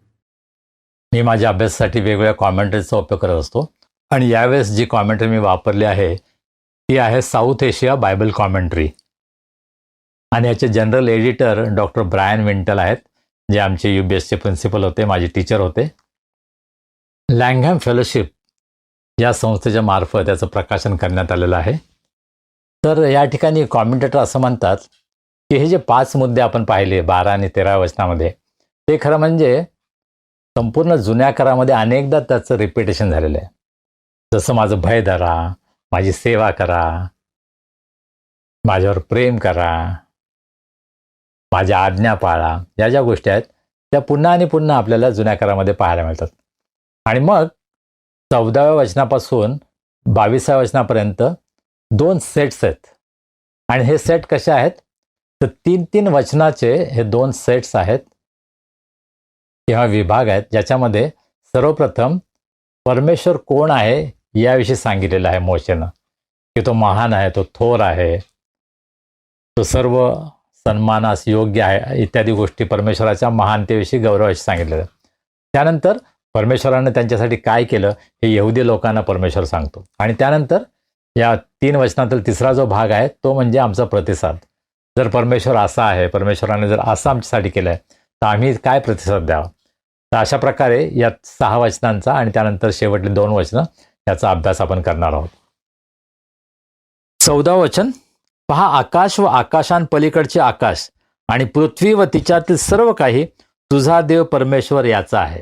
मी माझ्या अभ्यासासाठी वेगवेगळ्या कॉमेंटरीचा उपयोग करत असतो आणि यावेळेस जी कॉमेंटरी मी वापरली आहे ती आहे साऊथ एशिया बायबल कॉमेंटरी आणि याचे जनरल एडिटर डॉक्टर ब्रायन विंटल आहेत, जे आमचे UBSचे प्रिन्सिपल होते, माझे टीचर होते. लँगहॅम फेलोशिप या संस्थेच्या मार्फत याचं प्रकाशन करण्यात आलेलं आहे. तर या ठिकाणी कॉमेंटेटर असं म्हणतात की हे जे 5 मुद्दे आपण पाहिले 12 आणि 13 वचनामध्ये, ते खरं म्हणजे संपूर्ण जुन्या करामध्ये अनेकदा त्याचं रिपिटेशन झालेलं आहे. जसं माझं भय धरा, माझी सेवा करा, माझ्यावर प्रेम करा, माझ्या आज्ञा पाळा, या ज्या गोष्टी आहेत त्या पुन्हा आणि पुन्हा आपल्याला जुन्या करामध्ये पाहायला मिळतात. आणि मग 14व्या वचनापासून 22व्या वचनापर्यंत 2 सेट्स आहेत आणि हे सेट कसे आहेत तर 3-3 वचनाचे हे 2 सेट्स आहेत किंवा विभाग आहेत, ज्याच्यामध्ये सर्वप्रथम परमेश्वर कोण आहे याविषयी सांगितलेलं आहे मोशेनं, की तो महान आहे, तो थोर आहे, तो सर्व सन्मानास योग्य आहे, इत्यादी गोष्टी परमेश्वराच्या महानतेविषयी गौरवाविषयी सांगितलेलं. त्यानंतर परमेश्वराने त्यांच्यासाठी काय केलं हे यहुदी लोकांना परमेश्वर सांगतो आणि त्यानंतर या 3 वचनातील तिसरा जो भाग आहे तो म्हणजे आमचा प्रतिसाद. जर परमेश्वर असा आहे, परमेश्वराने जर असं आमच्यासाठी केलं आहे तर आम्ही काय प्रतिसाद द्यावा. तर अशा प्रकारे या 6 वचनांचा आणि त्यानंतर शेवटले 2 वचनं याचा अभ्यास आपण करणार आहोत. 14 वचन, पहा आकाश व आकाशांपलीकडचे आकाश आणि पृथ्वी व तिच्यातील सर्व काही तुझा देव परमेश्वर याचा आहे.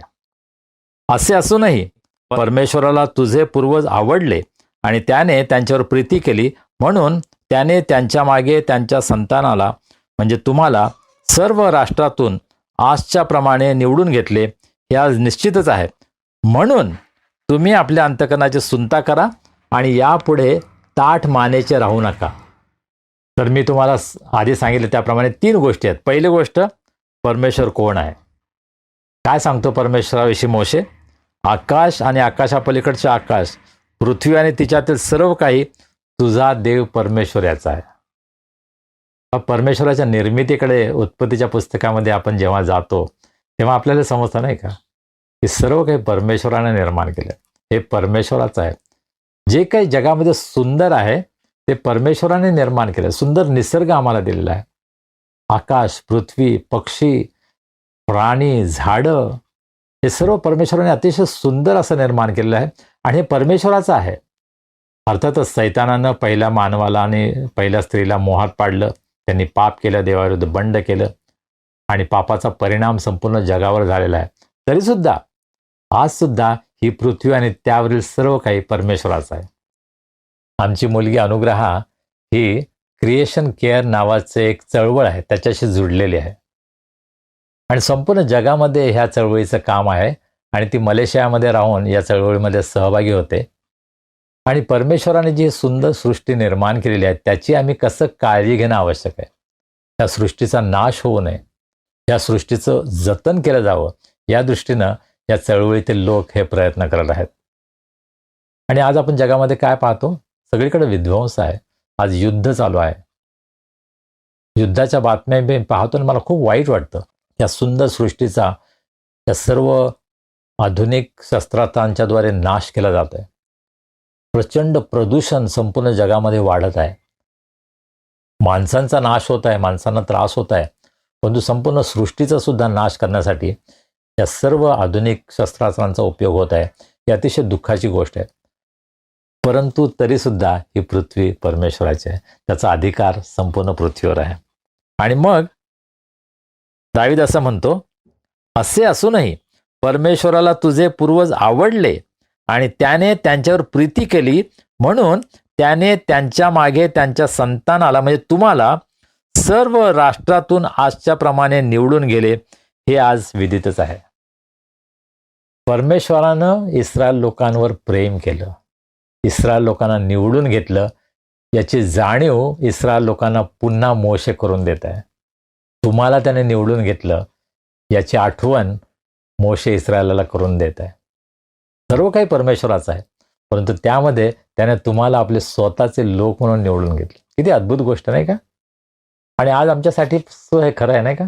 असे असूनही परमेश्वराला तुझे पूर्वज आवडले आणि त्याने त्यांच्यावर प्रीती केली, म्हणून त्याने त्यांच्या मागे त्यांच्या संतानाला म्हणजे तुम्हाला सर्व राष्ट्रातून आजच्या प्रमाणे निवडून घेतले. हे आज निश्चितच आहे. म्हणून तुम्ही आपल्या अंतकरणाची सुंता करा आणि यापुढे ताठ मानेचे राहू नका. तर मी तुम्हाला आधी सांगितले त्याप्रमाणे 3 गोष्टी आहेत. पहिली गोष्ट, परमेश्वर कोण आहे. काय सांगतो परमेश्वराविषयी मोशे? आकाश आणि आकाशापलीकडचे आकाश, पृथ्वी आणि तिच्यातील सर्व काही तुझा देव परमेश्वर याचा आहे. परमेश्वराच्या निर्मितीकडे उत्पत्तीच्या पुस्तकामध्ये आपण जेव्हा जातो तेव्हा आपल्याला समजतं नाही का, की सर्व काही परमेश्वराने निर्माण केलं. हे परमेश्वराचं आहे. जे काही जगामध्ये सुंदर आहे ते परमेश्वराने निर्माण केलं. सुंदर निसर्ग आम्हाला दिलेला आहे. आकाश, पृथ्वी, पक्षी, प्राणी, झाडं, हे सर्व परमेश्वराने अतिशय सुंदर असं निर्माण केलेलं आहे आणि हे परमेश्वराचं आहे. अर्थातच सैतानानं पहिल्या मानवाला आणि पहिल्या स्त्रीला मोहात पाडलं. त्यांनी पाप केलं, देवाविरुद्ध बंड केलं आणि पापाचा परिणाम संपूर्ण जगावर झालेला आहे. तरीसुद्धा आजसुद्धा ही पृथ्वी आणि त्यावरील सर्व काही परमेश्वराचं आहे. आमची मुलगी अनुग्रहा ही क्रिएशन केअर नावाचे एक चळवळ आहे त्याच्याशी जुडलेली आहे आणि संपूर्ण जगामध्ये ह्या चळवळीचं काम आहे आणि ती मलेशियामध्ये राहून या चळवळीमध्ये सहभागी होते. आणि परमेश्वराने जी सुंदर सृष्टी निर्माण केलेली आहे त्याची आम्ही कसं काळजी घेणं आवश्यक आहे. त्या सृष्टीचा नाश होऊ नये, या सृष्टीचं जतन केलं जावं, या दृष्टीनं या चळवळीतील लोक हे प्रयत्न करत आहेत. आणि आज आपण जगामध्ये काय पाहतो? सगळीकडे विध्वंस आहे. आज युद्ध चालू आहे. युद्धाच्या बातम्या मी पाहतो आणि मला खूप वाईट वाटतं. या सुंदर सृष्टीचा या सर्व आधुनिक शस्त्रास्त्रांच्याद्वारे नाश केला जात आहे. प्रचंड प्रदूषण संपूर्ण जगामध्ये वाढत आहे. माणसांचा नाश होत आहे, माणसांना त्रास होत आहे, परंतु संपूर्ण सृष्टीचा सुद्धा नाश करण्यासाठी या सर्व आधुनिक शस्त्रास्त्रांचा उपयोग होत आहे. ही अतिशय दुःखाची गोष्ट आहे. परंतु तरीसुद्धा ही पृथ्वी परमेश्वराची आहे. त्याचा अधिकार संपूर्ण पृथ्वीवर आहे. आणि मग दावीद असं म्हणतो, असे असूनही परमेश्वराला तुझे पूर्वज आवडले आणि त्याने त्यांच्यावर प्रीती केली, म्हणून त्याने त्यांच्या मागे त्यांच्या संतानाला म्हणजे तुम्हाला सर्व राष्ट्रातून आजच्या प्रमाणे निवडून गेले. हे आज विदितच आहे. परमेश्वरानं इस्रायल लोकांवर प्रेम केलं, इस्रायल लोकांना निवडून घेतलं. याची जाणीव इस्रायल लोकांना पुन्हा मोशे करून देत आहे. तुम्हाला त्याने निवडून घेतलं याची आठवण मोशे इस्रायलाला करून देत आहे. सर्व काही परमेश्वराचं आहे, परंतु त्यामध्ये त्याने तुम्हाला आपले स्वतःचे लोक म्हणून निवडून घेतले. किती अद्भुत गोष्ट नाही का? आणि आज आमच्यासाठी हे खरं आहे नाही का?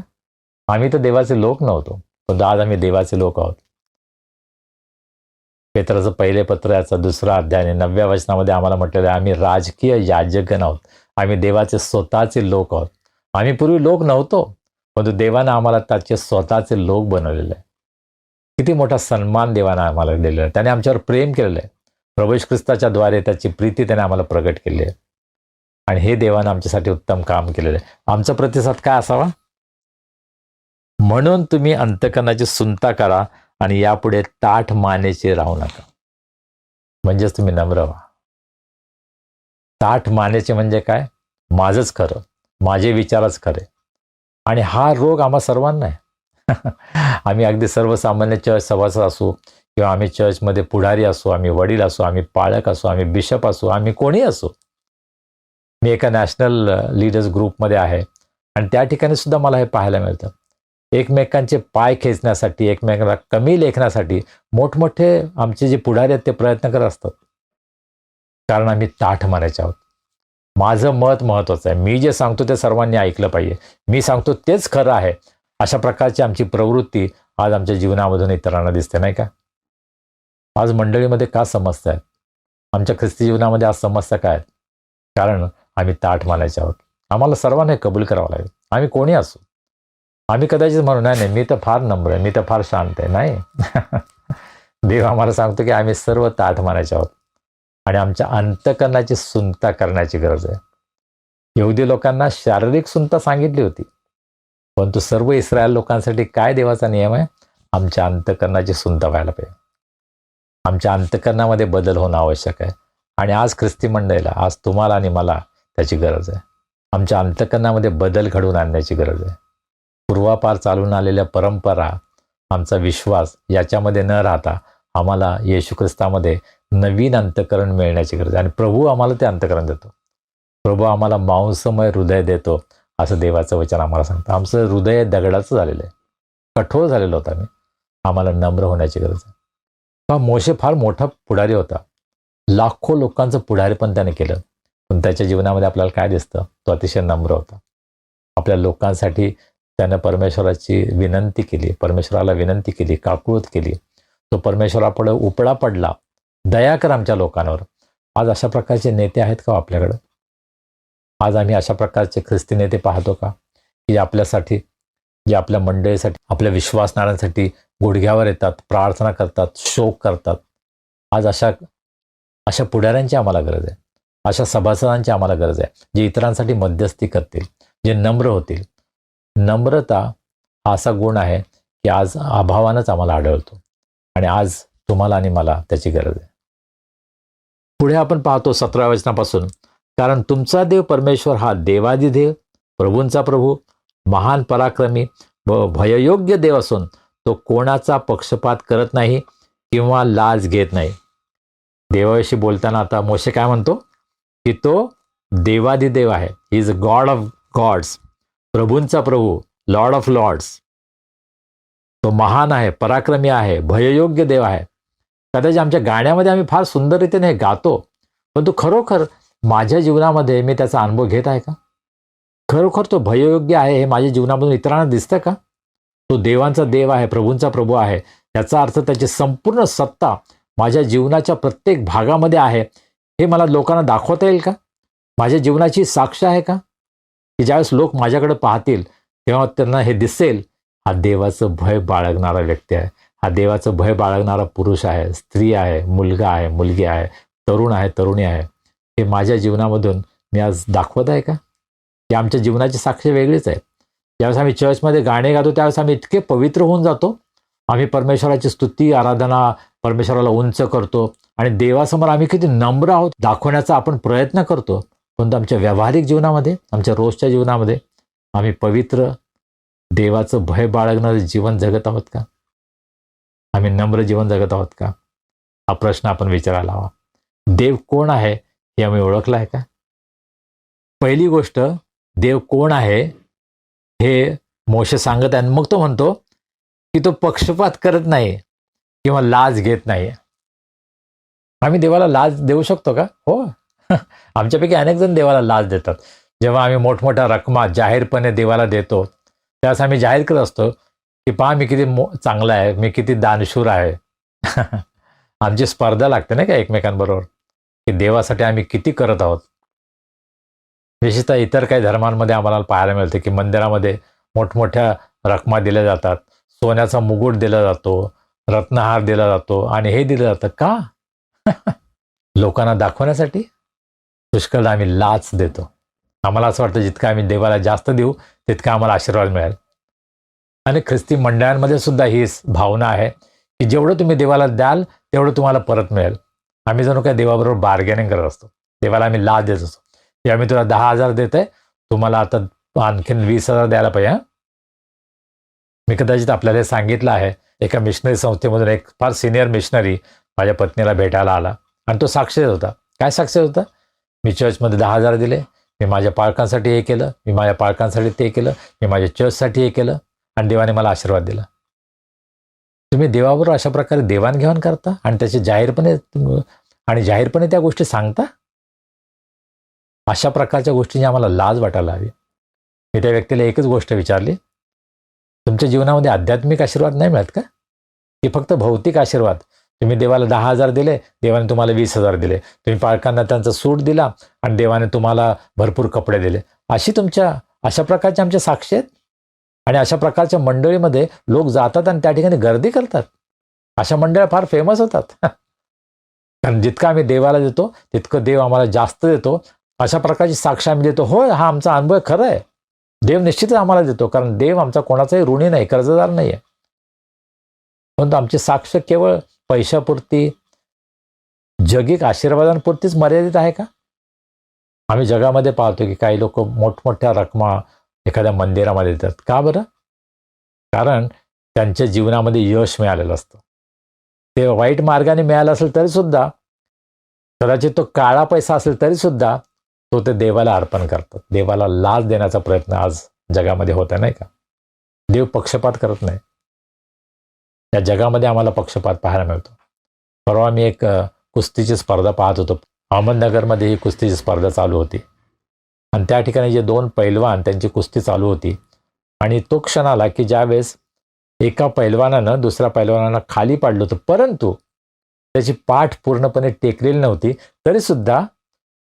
आम्ही तर देवाचे लोक नव्हतो, परंतु आज आम्ही देवाचे लोक आहोत. पेत्राचं पहिले पत्र याचा 2रा अध्याय 9व्या वचनामध्ये आम्हाला म्हटलेलं आहे, आम्ही राजकीय याजकगण आहोत. आम्ही देवाचे स्वतःचे लोक आहोत. आम्ही पूर्वी लोक नव्हतो, परंतु देवानं आम्हाला त्याचे स्वतःचे लोक बनवलेले आहे. किती मोठा सन्मान देवानं आम्हाला दिलेला आहे. त्याने आमच्यावर प्रेम केलेलं आहे. प्रभू येशू ख्रिस्ताच्या द्वारे त्याची प्रीती त्याने आम्हाला प्रगट केली आहे आणि हे देवानं आमच्यासाठी उत्तम काम केलेलं आहे. आमचा प्रतिसाद काय असावा? म्हणून तुम्ही अंतकरणाची सुंता करा आणि यापुढे ताठ मानेचे राहू नका. म्हणजेच तुम्ही नम्र व्हा. ताठ मानेचे म्हणजे काय? माझंच खरं, माझे विचारच खरे. आणि हा रोग आम्हा सर्वांना आहे. आम्ही अगदी सर्वसामान्य चर्च सभासद असू किंवा आम्ही चर्चमध्ये पुढारी असू, आम्ही वडील असू, आम्ही पालक असू, आम्ही बिशप असू, आम्ही कोणी असू. मी एका नॅशनल लीडर्स ग्रुपमध्ये आहे आणि त्या ठिकाणी सुद्धा मला हे पाहायला मिळतं. एकमेकांचे पाय खेचण्यासाठी, एकमेकांना कमी लेखण्यासाठी मोठमोठे आमचे जे पुढारी आहेत ते प्रयत्न करत असतात. कारण आम्ही ताठ मानायचे आहोत. माझं मत महत्त्वाचं आहे. मी जे सांगतो ते सर्वांनी ऐकलं पाहिजे. मी सांगतो तेच खरं आहे. अशा प्रकारची आमची प्रवृत्ती आज आमच्या जीवनामधून इतरांना दिसते नाही का? आज मंडळीमध्ये का समस्या आहेत? आमच्या ख्रिस्ती जीवनामध्ये आज समस्या काय आहेत? कारण आम्ही ताठ मानायचे आहोत. आम्हाला सर्वांना हे कबूल करावं लागेल. आम्ही कोणी असू. आम्ही कदाचित म्हणू नाही मी तर फार नम्र आहे, मी तर फार शांत आहे. नाही. देव आम्हाला सांगतो की आम्ही सर्व ताठ मानायचे आहोत आणि आमच्या अंतकरणाची सुंता करण्याची गरज आहे. यहुदी लोकांना शारीरिक सुंता सांगितली होती, परंतु सर्व इस्रायल लोकांसाठी काय देवाचा नियम आहे? आमच्या अंतःकरणाची सुंदर व्हायला पाहिजे. आमच्या अंतःकरणामध्ये बदल होणं आवश्यक आहे. आणि आज ख्रिस्ती मंडळीला, आज तुम्हाला आणि मला त्याची गरज आहे. आमच्या अंतःकरणामध्ये बदल घडवून आणण्याची गरज आहे. पूर्वापार चालून आलेल्या परंपरा, आमचा विश्वास याच्यामध्ये न राहता आम्हाला येशू ख्रिस्तामध्ये नवीन अंतःकरण मिळण्याची गरज आहे. आणि प्रभू आम्हाला ते अंतःकरण देतो. प्रभू आम्हाला मांसमय हृदय देतो, असं देवाचं वचन आम्हाला सांगतं. आमचं हृदय दगडाचं झालेलं आहे, कठोर झालेलं होतं आम्ही. आम्हाला नम्र होण्याची गरज आहे. हा मोशे फार मोठा पुढारी होता. लाखो लोकांचं पुढारी पण त्याने केलं. पण त्याच्या जीवनामध्ये आपल्याला काय दिसतं? तो अतिशय नम्र होता. आपल्या लोकांसाठी त्यानं परमेश्वराची विनंती केली, परमेश्वराला विनंती केली, काकुळत केली. तो परमेश्वरापुढे उपडा पडला, दया कर आमच्या लोकांवर. आज अशा प्रकारचे नेते आहेत का आपल्याकडं? आज आम्ही अशा प्रकारचे ख्रिस्ती नेते पाहतो का, की आपल्यासाठी, जे आपल्या मंडळीसाठी, आपल्या विश्वासणाऱ्यांसाठी गुडघ्यावर येतात, प्रार्थना करतात, शोक करतात? आज अशा पुढाऱ्यांची आम्हाला गरज आहे. अशा सभासदांची आम्हाला गरज आहे, जे इतरांसाठी मध्यस्थी करतील, जे नम्र होतील. नम्रता हा असा गुण आहे की आज अभावानंच आम्हाला आढळतो. आणि आज तुम्हाला आणि मला त्याची गरज आहे. पुढे आपण पाहतो 17व्या वचनापासून, कारण तुमचा देव परमेश्वर हा देवादिदेव, प्रभूंचा प्रभू, महान पराक्रमी व भययोग्य देव असून तो कोणाचा पक्षपात करत नाही किंवा लाज घेत नाही. देवाविषयी बोलताना आता मोशे काय म्हणतो, की तो देवादिदेव आहे. He is God of gods, प्रभूंचा प्रभू, लॉर्ड ऑफ लॉर्ड्स. तो महान आहे, पराक्रमी आहे, भययोग्य देव आहे. कदाचित आमच्या गाण्यामध्ये आम्ही फार सुंदररीतीने हे गातो, परंतु खरोखर माझ्या जीवनामध्ये मी त्याचा अनुभव घेत आहे का? खरोखर तो भययोग्य आहे हे माझ्या जीवनामधून इतरांना दिसतं का? तो देवांचा देव आहे, प्रभूंचा प्रभू आहे, याचा अर्थ त्याची संपूर्ण सत्ता माझ्या जीवनाच्या प्रत्येक भागामध्ये आहे, हे मला लोकांना दाखवता येईल का? माझ्या जीवनाची साक्ष आहे का, की ज्यावेळेस लोक माझ्याकडे पाहतील तेव्हा त्यांना हे दिसेल, हा देवाचं भय बाळगणारा व्यक्ती आहे, हा देवाचं भय बाळगणारा पुरुष आहे, स्त्री आहे, मुलगा आहे, मुलगी आहे, तरुण आहे, तरुणी आहे. हे माझ्या जीवनामधून मी आज दाखवत आहे का? ही आमच्या जीवनाची साक्ष वेगळीच आहे. ज्यावेळेस आम्ही चर्चमध्ये गाणे गातो त्यावेळेस आम्ही इतके पवित्र होऊन जातो. आम्ही परमेश्वराची स्तुती, आराधना, परमेश्वराला उंच करतो आणि देवासमोर आम्ही किती नम्र आहोत दाखवण्याचा आपण प्रयत्न करतो. परंतु आमच्या व्यावहारिक जीवनामध्ये, आमच्या रोजच्या जीवनामध्ये आम्ही पवित्र, देवाचं भय बाळगणारं जीवन जगत आहोत का? आम्ही नम्र जीवन जगत आहोत का? हा प्रश्न आपण विचारायला हवा. देव कोण आहे हे आम्ही ओळखलं आहे का? पहिली गोष्ट, देव कोण आहे हे मोशे सांगत आहे. मग तो म्हणतो की तो पक्षपात करत नाही किंवा लाज घेत नाही. आम्ही देवाला लाज देऊ शकतो का? हो. आमच्यापैकी अनेक जण देवाला लाज देतात. जेव्हा आम्ही मोठमोठ्या रकमा जाहीरपणे देवाला देतो त्यावेळेस आम्ही जाहीर करत असतो की पहा मी किती चांगला आहे, मी किती दानशूर आहे. आमची स्पर्धा लागते नाही का एकमेकांबरोबर, की देवासाठी आम्ही किती करत आहोत. विशेषतः इतर काही धर्मांमध्ये आम्हाला पाहायला मिळते की मंदिरामध्ये मोठमोठ्या रकमा दिल्या जातात, सोन्याचा मुकुट दिला जातो, रत्नहार दिला जातो आणि हे दिलं जातं का? लोकांना दाखवण्यासाठी. पुष्कळ आम्ही लाच देतो. आम्हाला असं वाटतं जितकं आम्ही देवाला जास्त देऊ तितका आम्हाला आशीर्वाद मिळेल. आणि ख्रिस्ती मंडळांमध्ये सुद्धा ही भावना आहे की जेवढं तुम्ही देवाला द्याल तेवढं तुम्हाला परत मिळेल. आम्ही जणू काय देवाबरोबर बार्गेनिंग करत असतो. देवाला आम्ही लाच देत असतो की आम्ही तुला 10,000 देत आहे, तुम्हाला आता आणखीन 20,000 द्यायला पाहिजे. मी कदाचित आपल्याला हे सांगितलं आहे. एका मिशनरी संस्थेमधून एक फार सिनियर मिशनरी माझ्या पत्नीला भेटायला आला आणि तो साक्ष देत होता. काय साक्ष देत होता? मी चर्चमध्ये 10,000 दिले, मी माझ्या पालकांसाठी हे केलं, मी माझ्या पालकांसाठी ते केलं, मी माझ्या चर्चसाठी हे केलं आणि देवाने मला आशीर्वाद दिला. तुम्ही देवाबरोबर अशा प्रकारे देवाणघेवाण करता आणि त्याचे जाहीरपणे त्या गोष्टी सांगता. अशा प्रकारच्या गोष्टींची आम्हाला लाज वाटायला हवी. मी त्या व्यक्तीला एकच गोष्ट विचारली, तुमच्या जीवनामध्ये आध्यात्मिक आशीर्वाद नाही मिळत का, की फक्त भौतिक आशीर्वाद? तुम्ही देवाला 10,000 दिले, देवाने तुम्हाला 20,000 दिले. तुम्ही पालकांना त्यांचा सूट दिला आणि देवाने तुम्हाला भरपूर कपडे दिले. अशा प्रकारच्या आमच्या साक्षी आहेत. आणि अशा प्रकारच्या मंडळीमध्ये लोक जातात आणि त्या ठिकाणी गर्दी करतात. अशा मंडळ्या फार फेमस होतात. कारण जितकं आम्ही देवाला देतो तितकं देव आम्हाला जास्त देतो. अशा प्रकारची साक्ष आम्ही देतो. होय, हा आमचा अनुभव खरं आहे. देव निश्चितच आम्हाला देतो, कारण देव आमचा कोणाचाही ऋणी नाही, कर्जदार नाही आहे. परंतु आमची साक्ष केवळ पैशापुरती, जगिक आशीर्वादांपुरतीच मर्यादित आहे का? आम्ही जगामध्ये पाहतो की काही लोक मोठमोठ्या रकमा एखाद्या मंदिरामध्ये देतात. का बरं? कारण त्यांच्या जीवनामध्ये यश मिळालेलं असतं. ते वाईट मार्गाने मिळालं असेल तरी सुद्धा, कदाचित तो काळा पैसा असेल तरी सुद्धा तो ते देवाला अर्पण करतात. देवाला लाच देण्याचा प्रयत्न आज जगामध्ये होत आहे, नाही का? देव पक्षपात करत नाही. त्या जगामध्ये आम्हाला पक्षपात पाहायला मिळतो. परवा मी एक कुस्तीची स्पर्धा पाहत होतो. अहमदनगरमध्ये ही कुस्तीची स्पर्धा चालू होती आणि त्या ठिकाणी जे 2 पैलवान त्यांची कुस्ती चालू होती आणि तो क्षण आला की ज्यावेळेस एका पैलवानानं दुसऱ्या पैलवानाला खाली पाडलं होतं, परंतु त्याची पाठ पूर्णपणे टेकलेली नव्हती. तरीसुद्धा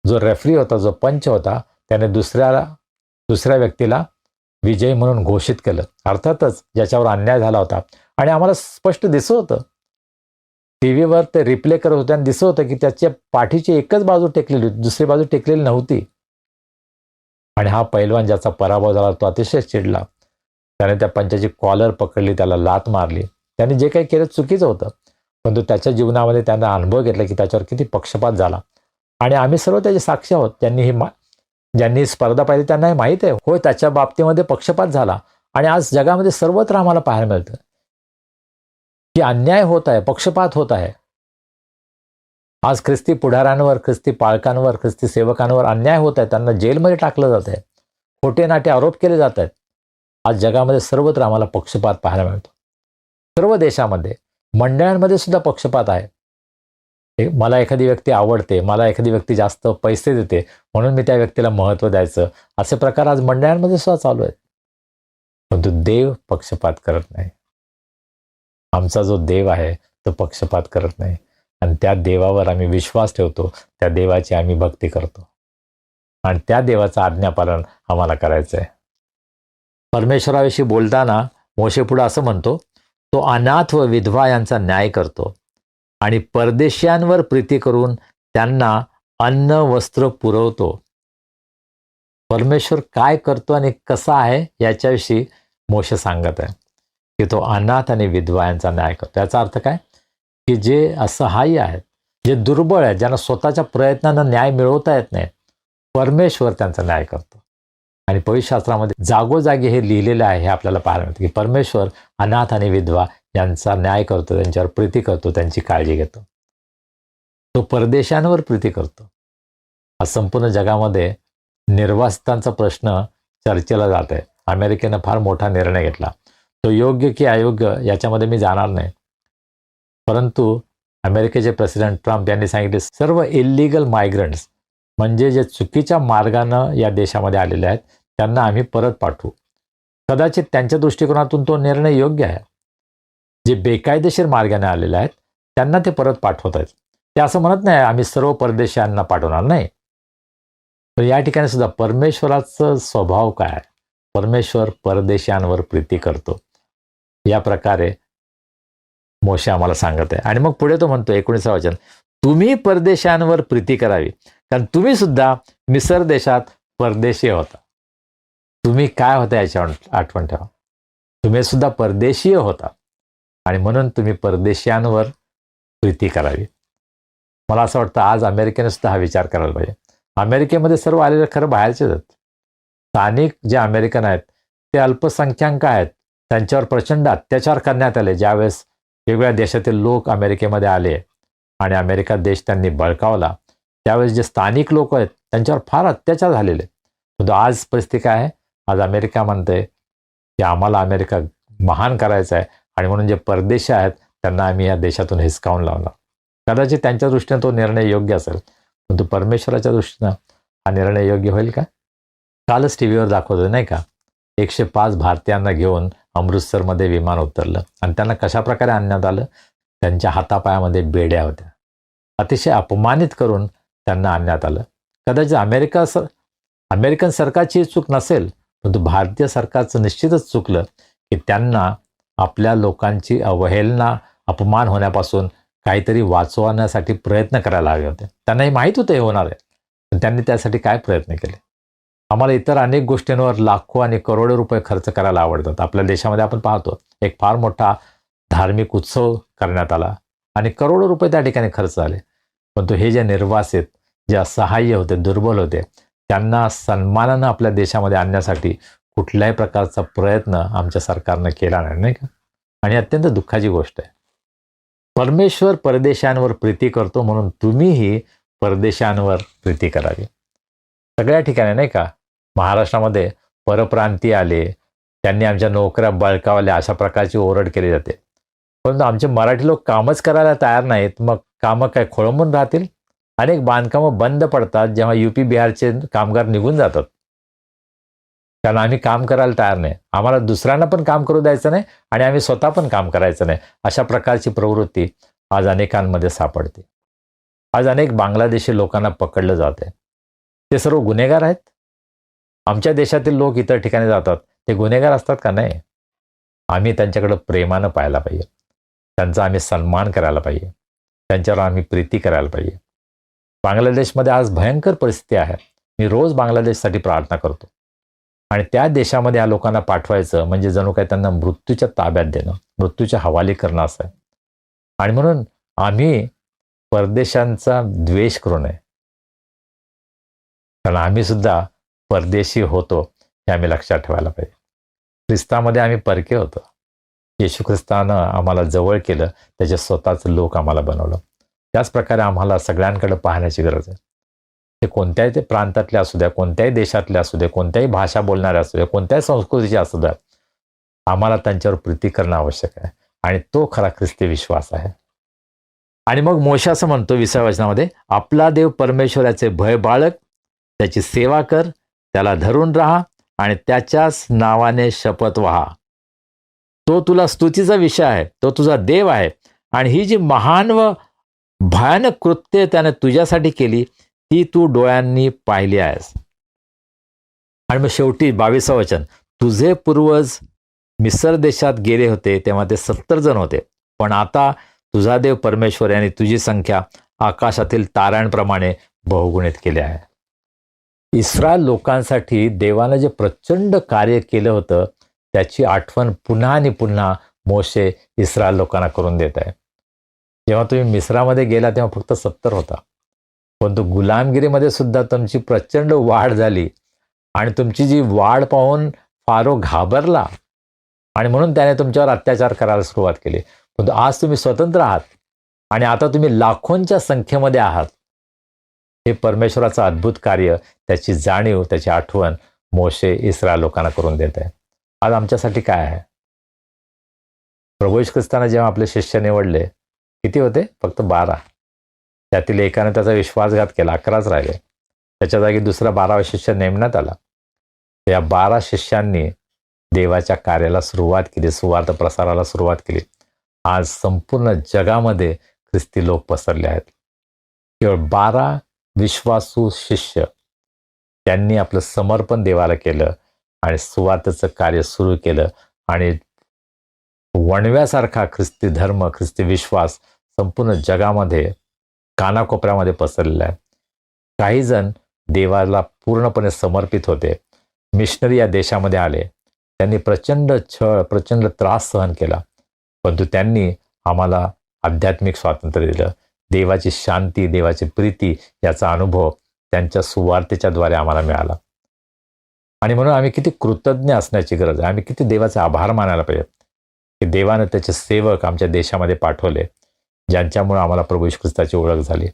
जो रेफरी होता, जो पंच होता, त्याने दुसऱ्या व्यक्तीला विजयी म्हणून घोषित केलं. अर्थातच ज्याच्यावर अन्याय झाला होता आणि आम्हाला स्पष्ट दिसत होतं, टीव्हीवर ते रिप्ले करत होते आणि दिसत होतं की त्याच्या पाठीची एकच बाजू टेकलेली होती, दुसरी बाजू टेकलेली नव्हती. आणि हा पैलवान ज्याचा पराभव झाला तो अतिशय चिडला. त्याने त्या पंचाची कॉलर पकडली, त्याला लात मारली. त्याने जे काही केलं चुकीचं होतं, परंतु त्याच्या जीवनामध्ये त्यानं अनुभव घेतला की त्याच्यावर किती पक्षपात झाला. आणि आम्ही सर्व त्याचे साक्षी आहोत. ज्यांनी ही स्पर्धा पाहिली त्यांना हे माहीत आहे, होय त्याच्या बाबतीमध्ये पक्षपात झाला. आणि आज जगामध्ये सर्वत्र आम्हाला पाहायला मिळतं की अन्याय होत आहे, पक्षपात होत आहे. आज ख्रिस्ती पुढाऱ्यांवर, ख्रिस्ती पाळकांवर, ख्रिस्ती सेवकांवर अन्याय होत आहे. त्यांना जेलमध्ये टाकलं जात आहे, खोटे नाटे आरोप केले जात आहेत. आज जगामध्ये सर्वत्र आम्हाला पक्षपात पाहायला मिळतो. सर्व देशामध्ये, मंडळांमध्ये सुद्धा पक्षपात आहे. मला एखादी व्यक्ती आवडते, मला एखादी व्यक्ती जास्त पैसे देते म्हणून मी त्या व्यक्तीला महत्त्व द्यायचं, असे प्रकार आज मंडळांमध्ये सुद्धा चालू आहेत. परंतु देव पक्षपात करत नाही. आमचा जो देव आहे तो पक्षपात करत नाही आणि त्या देवावर आम्ही विश्वास ठेवतो, त्या देवाची आम्ही भक्ती करतो आणि त्या देवाचं आज्ञापालन आम्हाला करायचं आहे. परमेश्वराविषयी बोलताना मोशे पुढे असं म्हणतो, तो अनाथ व विधवा यांचा न्याय करतो आणि परदेशियांवर प्रीती करून त्यांना अन्न वस्त्र पुरवतो. परमेश्वर काय करतो आणि कसा आहे याच्याविषयी मोशे सांगत आहे की तो अनाथ आणि विधवा यांचा न्याय करतो. याचा अर्थ काय? की जे असहाय्य आहेत, जे दुर्बळ आहेत, ज्यांना स्वतःच्या प्रयत्नानं न्याय मिळवता येत नाही, परमेश्वर त्यांचा न्याय करतो. आणि पवित्रशास्त्रामध्ये जागोजागी हे लिहिलेलं आहे, हे आपल्याला पाहायला मिळतं की परमेश्वर अनाथ आणि विधवा यांचा न्याय करतो, त्यांच्यावर प्रीती करतो, त्यांची काळजी घेतो. तो परदेशांवर प्रीती करतो. आज संपूर्ण जगामध्ये निर्वासितांचा प्रश्न चर्चेला जात आहे. अमेरिकेनं फार मोठा निर्णय घेतला. तो योग्य की अयोग्य याच्यामध्ये मी जाणार नाही, परंतु अमेरिकेचे प्रेसिडेंट ट्रम्प यांनी सांगितले सर्व इल्लीगल मायग्रंट्स, म्हणजे जे चुकीच्या मार्गानं या देशामध्ये आलेले आहेत, त्यांना आम्ही परत पाठवू. कदाचित त्यांच्या दृष्टिकोनातून तो निर्णय योग्य आहे. जे बेकायदेशीर मार्गाने आलेले आहेत त्यांना ते परत पाठवत आहेत. ते असं म्हणत नाही आम्ही सर्व परदेशांना पाठवणार नाही. पण या ठिकाणी सुद्धा परमेश्वराचा स्वभाव काय आहे? परमेश्वर परदेशांवर प्रीती करतो. या प्रकारे मोशे आम्हाला सांगत आहे. आणि मग पुढे तो म्हणतो 19 वचन, तुम्ही परदेशांवर प्रीती करावी, कारण तुम्ही सुद्धा मिसर देशात परदेशी होता. तुम्ही काय होता याच्यावर आठवण ठेवा. तुम्ही सुद्धा परदेशीय होता आणि म्हणून तुम्ही परदेशांवर प्रीती करावी. मला असं वाटतं आज अमेरिकेने सुद्धा हा विचार करायला पाहिजे. अमेरिकेमध्ये सर्व आलेले खरं बाहेरचेच आहेत. स्थानिक जे अमेरिकन आहेत ते अल्पसंख्याक आहेत. त्यांच्यावर प्रचंड अत्याचार करण्यात आले. ज्यावेळेस वेगवेगळ्या देशातील लोक अमेरिकेमध्ये आले आणि अमेरिका देश त्यांनी बळकावला, त्यावेळेस जे स्थानिक लोक आहेत त्यांच्यावर फार अत्याचार झालेले. परंतु आज परिस्थिती काय आहे? आज अमेरिका म्हणते की आम्हाला अमेरिका महान करायचं आहे आणि म्हणून जे परदेशी आहेत त्यांना आम्ही या देशातून हिसकावून लावणार. कदाचित त्यांच्या दृष्टीने तो निर्णय योग्य असेल, परंतु परमेश्वराच्या दृष्टीनं हा निर्णय योग्य होईल का? कालच टीव्हीवर दाखवतं नाही का, 105 भारतीयांना घेऊन अमृतसरमध्ये विमान उतरलं आणि त्यांना कशाप्रकारे आणण्यात आलं? त्यांच्या हातापायामध्ये बेड्या होत्या. अतिशय अपमानित करून त्यांना आणण्यात आलं. कदाचित अमेरिकन सरकारची चूक नसेल, परंतु भारतीय सरकारचं निश्चितच चुकलं की त्यांना आपल्या लोकांची अवहेलना, अपमान होण्यापासून काहीतरी वाचवण्यासाठी प्रयत्न करायला हवे होते. त्यांनाही माहीत होतं हे होणार आहे, पण त्यांनी त्यासाठी काय प्रयत्न केले? आम्हाला इतर अनेक गोष्टींवर लाखो आणि करोडो रुपये खर्च करायला आवडतात. आपल्या देशामध्ये आपण पाहतो एक फार मोठा धार्मिक उत्सव करण्यात आला आणि करोडो रुपये त्या ठिकाणी खर्च झाले. परंतु हे जे निर्वासित, जे असहाय्य होते, दुर्बल होते, त्यांना सन्मानानं आपल्या देशामध्ये आणण्यासाठी कुठल्याही प्रकारचा प्रयत्न आमच्या सरकारनं केला नाही का? आणि अत्यंत दुःखाची गोष्ट आहे. परमेश्वर परदेशांवर प्रीती करतो, म्हणून तुम्हीही परदेशांवर प्रीती करावी. सगळ्या ठिकाणी नाही का, महाराष्ट्रामध्ये परप्रांती आले, त्यांनी आमच्या नोकऱ्या बळकावल्या, अशा प्रकारची ओरड केली जाते. परंतु आमचे मराठी लोक कामच करायला तयार नाहीत, मग कामं काय खोळंबून राहतील? अनेक बांधकामं बंद पडतात जेव्हा UP बिहारचे कामगार निघून जातात, कारण आम्ही काम करायला तयार नाही, आम्हाला दुसऱ्यांना पण काम करू द्यायचं नाही आणि आम्ही स्वतः पण काम करायचं नाही. अशा प्रकारची प्रवृत्ती आज अनेकांमध्ये सापडते. आज अनेक बांगलादेशी लोकांना पकडलं जाते. ते सर्व गुन्हेगार आहेत? आमच्या देशातील लोक इतर ठिकाणी जातात, ते गुन्हेगार असतात का? नाही. आम्ही त्यांच्याकडे प्रेमानं पाहायला पाहिजे, त्यांचा आम्ही सन्मान करायला पाहिजे, त्यांच्यावर आम्ही प्रीती करायला पाहिजे. बांगलादेशमध्ये आज भयंकर परिस्थिती आहे. मी रोज बांगलादेशसाठी प्रार्थना करतो आणि त्या देशामध्ये या लोकांना पाठवायचं म्हणजे जणू काही त्यांना मृत्यूच्या ताब्यात देणं, मृत्यूच्या हवाली करणं असं आहे. आणि म्हणून आम्ही परदेशांचा द्वेष करू नये, कारण आम्ही सुद्धा परदेशी होतो हे आम्ही लक्षात ठेवायला पाहिजे. ख्रिस्तामध्ये आम्ही परके होतो. येशू ख्रिस्तानं आम्हाला जवळ केलं, त्याचे स्वतःचं लोक आम्हाला बनवलं. त्याच प्रकारे आम्हाला सगळ्यांकडे पाहण्याची गरज आहे. ते कोणत्याही ते प्रांतातले असू द्या, कोणत्याही देशातले असू द्या, कोणत्याही भाषा बोलणारे असू द्या, कोणत्याही संस्कृतीचे असू द्या, आम्हाला त्यांच्यावर प्रीती करणं आवश्यक आहे आणि तो खरा ख्रिस्ती विश्वास आहे. आणि मग मोशे असं म्हणतो 20व्या वचनामध्ये, आपला देव परमेश्वराचे भय बाळग, त्याची सेवा कर, त्याला धरून राहा आणि त्याच्याच नावाने शपथ वहा. तो तुला स्तुतीचा विषय आहे, तो तुझा देव आहे आणि ही जी महान व भयानक कृत्ये त्याने तुझ्यासाठी केली ती तू डोळ्यांनी पाहिली आहेस. आणि मग शेवटी 22वं वचन, तुझे पूर्वज मिस्र देशात गेले होते तेव्हा ते 70 जण होते, पण आता तुझा देव परमेश्वर यांनी तुझी संख्या आकाशातील ताऱ्यांप्रमाणे बहुगुणित केली आहे. इस्रायल लोकांसाठी देवानं जे प्रचंड कार्य केलं होतं त्याची आठवण पुन्हा आणि पुन्हा मोशे इस्रायल लोकांना करून देत आहे. जेव्हा तुम्ही मिस्रामध्ये गेला तेव्हा फक्त 70 होता, परंतु गुलामगिरीमध्ये सुद्धा तुमची प्रचंड वाढ झाली आणि तुमची जी वाढ पाहून फारो घाबरला आणि म्हणून त्याने तुमच्यावर अत्याचार करायला सुरुवात केली. परंतु आज तुम्ही स्वतंत्र आहात आणि आता तुम्ही लाखोंच्या संख्येमध्ये आहात. हे परमेश्वराचं अद्भुत कार्य, त्याची जाणीव, त्याची आठवण मोशे इस्रायल लोकांना करून देत आहे. आज आमच्यासाठी काय आहे? प्रभू येशू ख्रिस्ताने जेव्हा आपले शिष्य निवडले, किती होते? फक्त 12. त्यातील एकाने त्याचा विश्वासघात केला, 11च राहिले. त्याच्या जागी दुसरा 12वा शिष्य नेमण्यात आला. या 12 शिष्यांनी देवाच्या कार्याला सुरुवात केली, सुवार्थ प्रसाराला सुरुवात केली. आज संपूर्ण जगामध्ये ख्रिस्ती लोक पसरले आहेत. केवळ 12 विश्वासू शिष्य त्यांनी आपलं समर्पण देवाला केलं आणि सुवार्थेचं कार्य सुरू केलं आणि वणव्यासारखा ख्रिस्ती धर्म, ख्रिस्ती विश्वास संपूर्ण जगामध्ये कानाकोपऱ्यामध्ये पसरलेला आहे. काही जण देवाला पूर्णपणे समर्पित होते. मिशनरी या देशामध्ये आले, त्यांनी प्रचंड छळ, प्रचंड त्रास सहन केला, परंतु त्यांनी आम्हाला आध्यात्मिक स्वातंत्र्य दिलं. देवाची शांती, देवाची प्रीती याचा अनुभव त्यांच्या सुवार्तेच्या द्वारे आम्हाला मिळाला. आणि म्हणून आम्ही किती कृतज्ञ असण्याची गरज आहे. आम्ही किती देवाचे आभार मानायला पाहिजे की देवानं त्याचे सेवक आमच्या देशामध्ये पाठवले, ज्यांच्यामुळे आम्हाला प्रभू येशू ख्रिस्ताची ओळख झाली.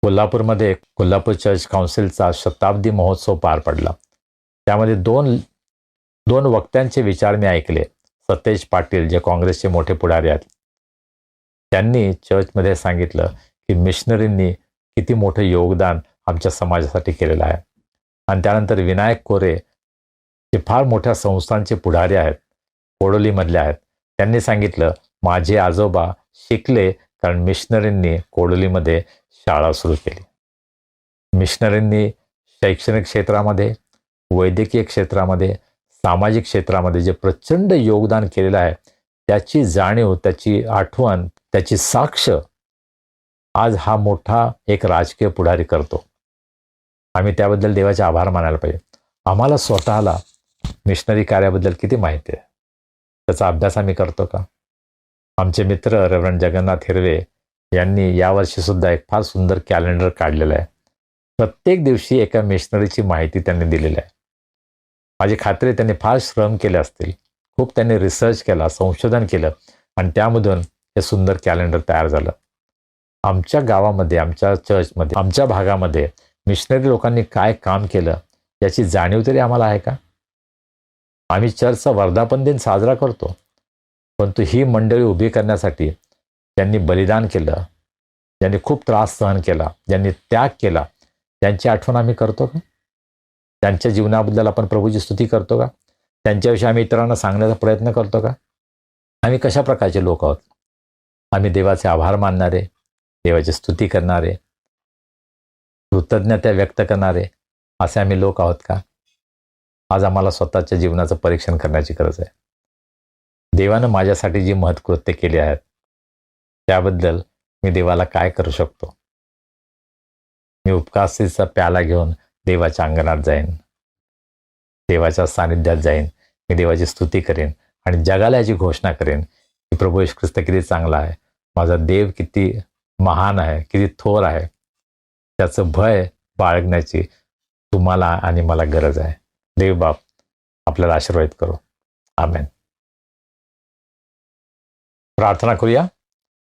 कोल्हापूरमध्ये कोल्हापूर चर्च काउन्सिलचा शताब्दी महोत्सव पार पडला. त्यामध्ये दोन वक्त्यांचे विचार मी ऐकले. सतेज पाटील, जे काँग्रेसचे मोठे पुढारी आहेत, त्यांनी चर्चमध्ये सांगितलं की मिशनरींनी किती मोठं योगदान आमच्या समाजासाठी केलेलं आहे. आणि त्यानंतर विनायक कोरे, जे फार मोठ्या संस्थांचे पुढारी आहेत, कोडोलीमधले आहेत, त्यांनी सांगितलं माझे आजोबा शिकले कारण मिशनरींनी कोडोलीमध्ये शाळा सुरू केली. मिशनरींनी शैक्षणिक क्षेत्रामध्ये, वैद्यकीय क्षेत्रामध्ये, सामाजिक क्षेत्रामध्ये जे प्रचंड योगदान केलेलं आहे त्याची जाणीव, त्याची आठवण, त्याची साक्ष आज हा मोठा एक राजकीय पुढारी करतो. आम्ही त्याबद्दल देवाचे आभार मानायला पाहिजे. आम्हाला स्वतःला मिशनरी कार्याबद्दल किती माहिती आहे, त्याचा अभ्यास आम्ही करतो का? आमचे मित्र रेव्हरंड जगन्नाथ हिरवे यांनी यावर्षीसुद्धा एक फार सुंदर कॅलेंडर काढलेलं आहे. प्रत्येक दिवशी एका मिशनरीची माहिती त्यांनी दिलेली आहे. माझी खात्री आहे त्यांनी फार श्रम केले असतील, खूप त्यांनी रिसर्च केला, संशोधन केलं आणि त्यामधून हे सुंदर कॅलेंडर तयार झालं. आमच्या गावामध्ये, आमच्या चर्चमध्ये, आमच्या भागामध्ये मिशनरी लोकांनी काय काम केलं याची जाणीव तरी आम्हाला आहे का? आम्ही चर्चचा वर्धापन दिन साजरा करतो, परंतु ही मंडळी उभी करण्यासाठी ज्यांनी बलिदान केलं, ज्यांनी खूप त्रास सहन केला, ज्यांनी त्याग केला, त्यांची आठवण आम्ही करतो का? त्यांच्या जीवनाबद्दल आपण प्रभूची स्तुती करतो का? त्यांच्याविषयी आम्ही इतरांना सांगण्याचा प्रयत्न करतो का? आम्ही कशा प्रकारचे लोक आहोत? आम्ही देवाचे आभार मानणारे, देवाची स्तुती करणारे, कृतज्ञता व्यक्त करणारे असे आम्ही लोक आहोत का? आज आम्हाला स्वतःच्या जीवनाचं परीक्षण करण्याची गरज आहे. देवानं माझ्यासाठी जी महत्कृत्य केली आहेत त्याबद्दल मी देवाला काय करू शकतो? मी उपकासीचा प्याला घेऊन देवाच्या अंगणात जाईन, देवाच्या सानिध्यात जाईन, मी देवाची स्तुती करेन आणि जगाला याची घोषणा करेन की प्रभू येशू ख्रिस्त किती चांगला आहे, माझा देव किती महान आहे, किती थोर आहे. त्याचं भय बाळगण्याची तुम्हाला आणि मला गरज आहे. देव बाप आपल्याला आशीर्वाद करो. आमेन. प्रार्थना करूया.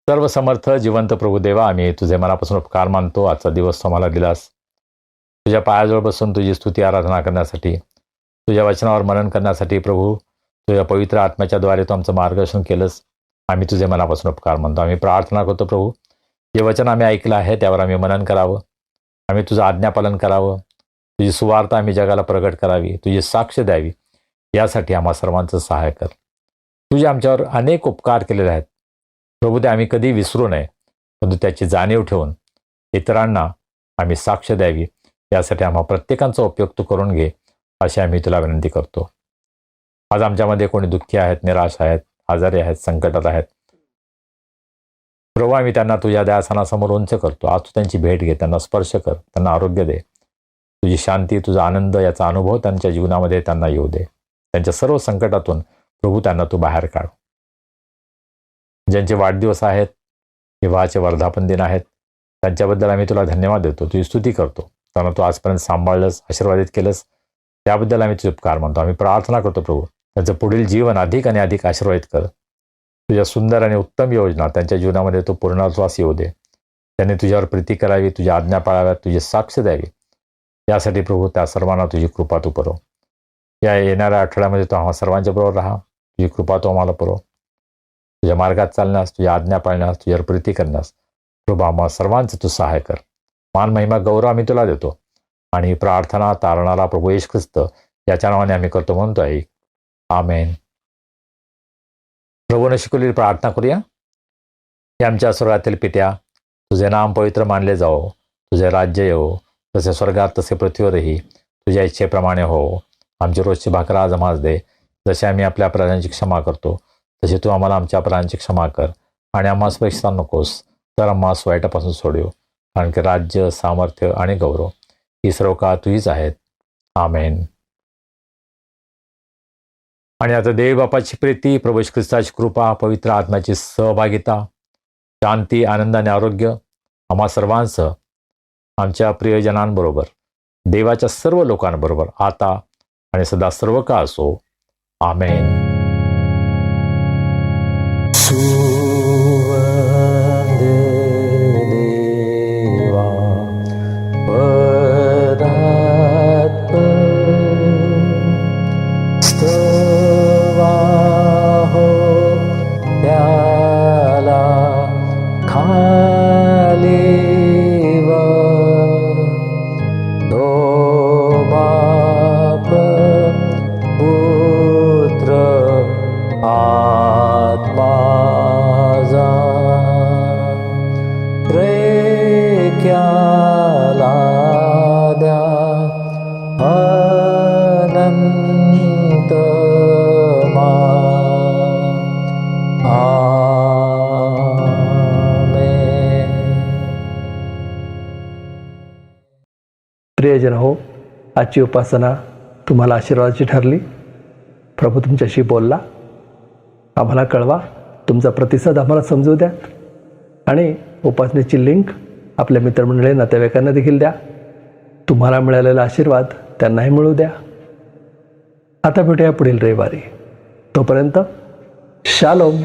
सर्व समर्थ जिवंत प्रभू देवा, आम्ही तुझे मनापासून उपकार मानतो. आजचा दिवस तू आम्हाला दिलास, तुझ्या पायाजवळ बसून तुझी स्तुती आराधना करण्यासाठी, तुझ्या वचनावर मनन करण्यासाठी. प्रभू, तुझ्या पवित्र आत्म्याच्या द्वारे तू आमचं मार्गदर्शन केलंस. आम्ही तुझे मनापासून उपकार मानतो. आम्ही प्रार्थना करतो प्रभू, जे वचन आम्ही ऐकलं आहे त्यावर आम्ही मनन करावं, आम्ही तुझं आज्ञापालन करावं, तुझी सुवार्ता आम्ही जगाला प्रगट करावी, तुझी साक्ष द्यावी, यासाठी आम्हा सर्वांचं सहाय्य कर. तुझे आमच्यावर अनेक उपकार केलेले आहेत प्रभू, ते आम्ही कधी विसरू नये, परंतु त्याची जाणीव ठेवून इतरांना आम्ही साक्ष द्यावी, यासाठी आम्हा प्रत्येकांचा उपयोग तू करून घे, अशी आम्ही तुला विनंती करतो. आज आमच्यामध्ये कोणी दुःखी आहेत, निराश आहेत, आजारी आहेत, संकटात आहेत प्रभू, आम्ही त्यांना तुझ्या दयासनासमोर उंच करतो. आज तू त्यांची भेट घे, त्यांना स्पर्श कर, त्यांना आरोग्य दे. तुझी शांती, तुझा आनंद याचा अनुभव त्यांच्या जीवनामध्ये त्यांना येऊ दे. त्यांच्या सर्व संकटातून प्रभू त्यांना तू बाहेर काढ. ज्यांचे वाढदिवस आहेत, विवाहाचे वर्धापन दिन आहेत, त्यांच्याबद्दल आम्ही तुला धन्यवाद देतो, तुझी स्तुती करतो. त्यांना तू आजपर्यंत सांभाळलंस, आशीर्वादित केलंस, त्याबद्दल आम्ही तुझे उपकार मानतो. आम्ही प्रार्थना करतो प्रभू, त्यांचं पुढील जीवन अधिक आणि अधिक आशीर्वादित कर. तुझ्या सुंदर आणि उत्तम योजना त्यांच्या जीवनामध्ये तो पूर्णत्वास येऊ दे. त्यांनी तुझ्यावर प्रीती करावी, तुझ्या आज्ञा पाळाव्यात, तुझी साक्ष द्यावी, यासाठी प्रभू त्या सर्वांना तुझी कृपा तू पुरव. या येणाऱ्या आठवड्यामध्ये तू आम्हा सर्वांच्या बरोबर राहा, तुझी कृपा तू आम्हाला पुरव. तुझ्या मार्गात चालण्यास, तुझ्या आज्ञा पाळण्यास, तुझ्यावर प्रीती करण्यास प्रभू आम्हा सर्वांचं तू सहाय्य कर. मान, महिमा, गौरव आम्ही तुला देतो आणि प्रार्थना तारणारा प्रभू येशू ख्रिस्त याच्या नावाने आम्ही करतो म्हणतो आहे. आमेन. प्रभूने शिकवलेली प्रार्थना करूया. हे आमच्या स्वर्गातील पित्या, तुझे नाम पवित्र मानले जाओ, तुझे राज्य येवो, जसे स्वर्गात तसे पृथ्वीवरही तुझ्या इच्छेप्रमाणे हो. आमची रोजची भाकर आज आम्हास दे, जसे आम्ही आपल्या अपराधांची क्षमा करतो, तसे तू आम्हाला आमच्या अपराधांची क्षमा कर. आणि आम्हास परीक्षा नकोस, तर आम्हास वाईटापासून सोडव, कारण की राज्य, सामर्थ्य आणि गौरव ही सर्व काळ तुझीच आहेत. आमेन. आणि आता देव बापाची प्रीती, प्रभू येशू ख्रिस्ताची कृपा, पवित्र आत्म्याची सहभागिता, शांती, आनंद आणि आरोग्य आम्हा सर्वांसह आमच्या प्रियजनांबरोबर, देवाच्या सर्व लोकांबरोबर आता आणि सदा सर्व काळ असो. आमेन. प्रियजन हो, आजची उपासना तुम्हाला आशीर्वादाची ठरली. प्रभू तुमच्याशी बोलला. आम्हाला कळवा, तुमचा प्रतिसाद आम्हाला समजू द्या आणि उपासनेची लिंक आपल्या मित्रमंडळी नातेवाईकांना देखील द्या. तुम्हाला मिळालेला आशीर्वाद त्यांनाही मिळू द्या. आता भेटूया पुढील रविवारी. तोपर्यंत शालोम.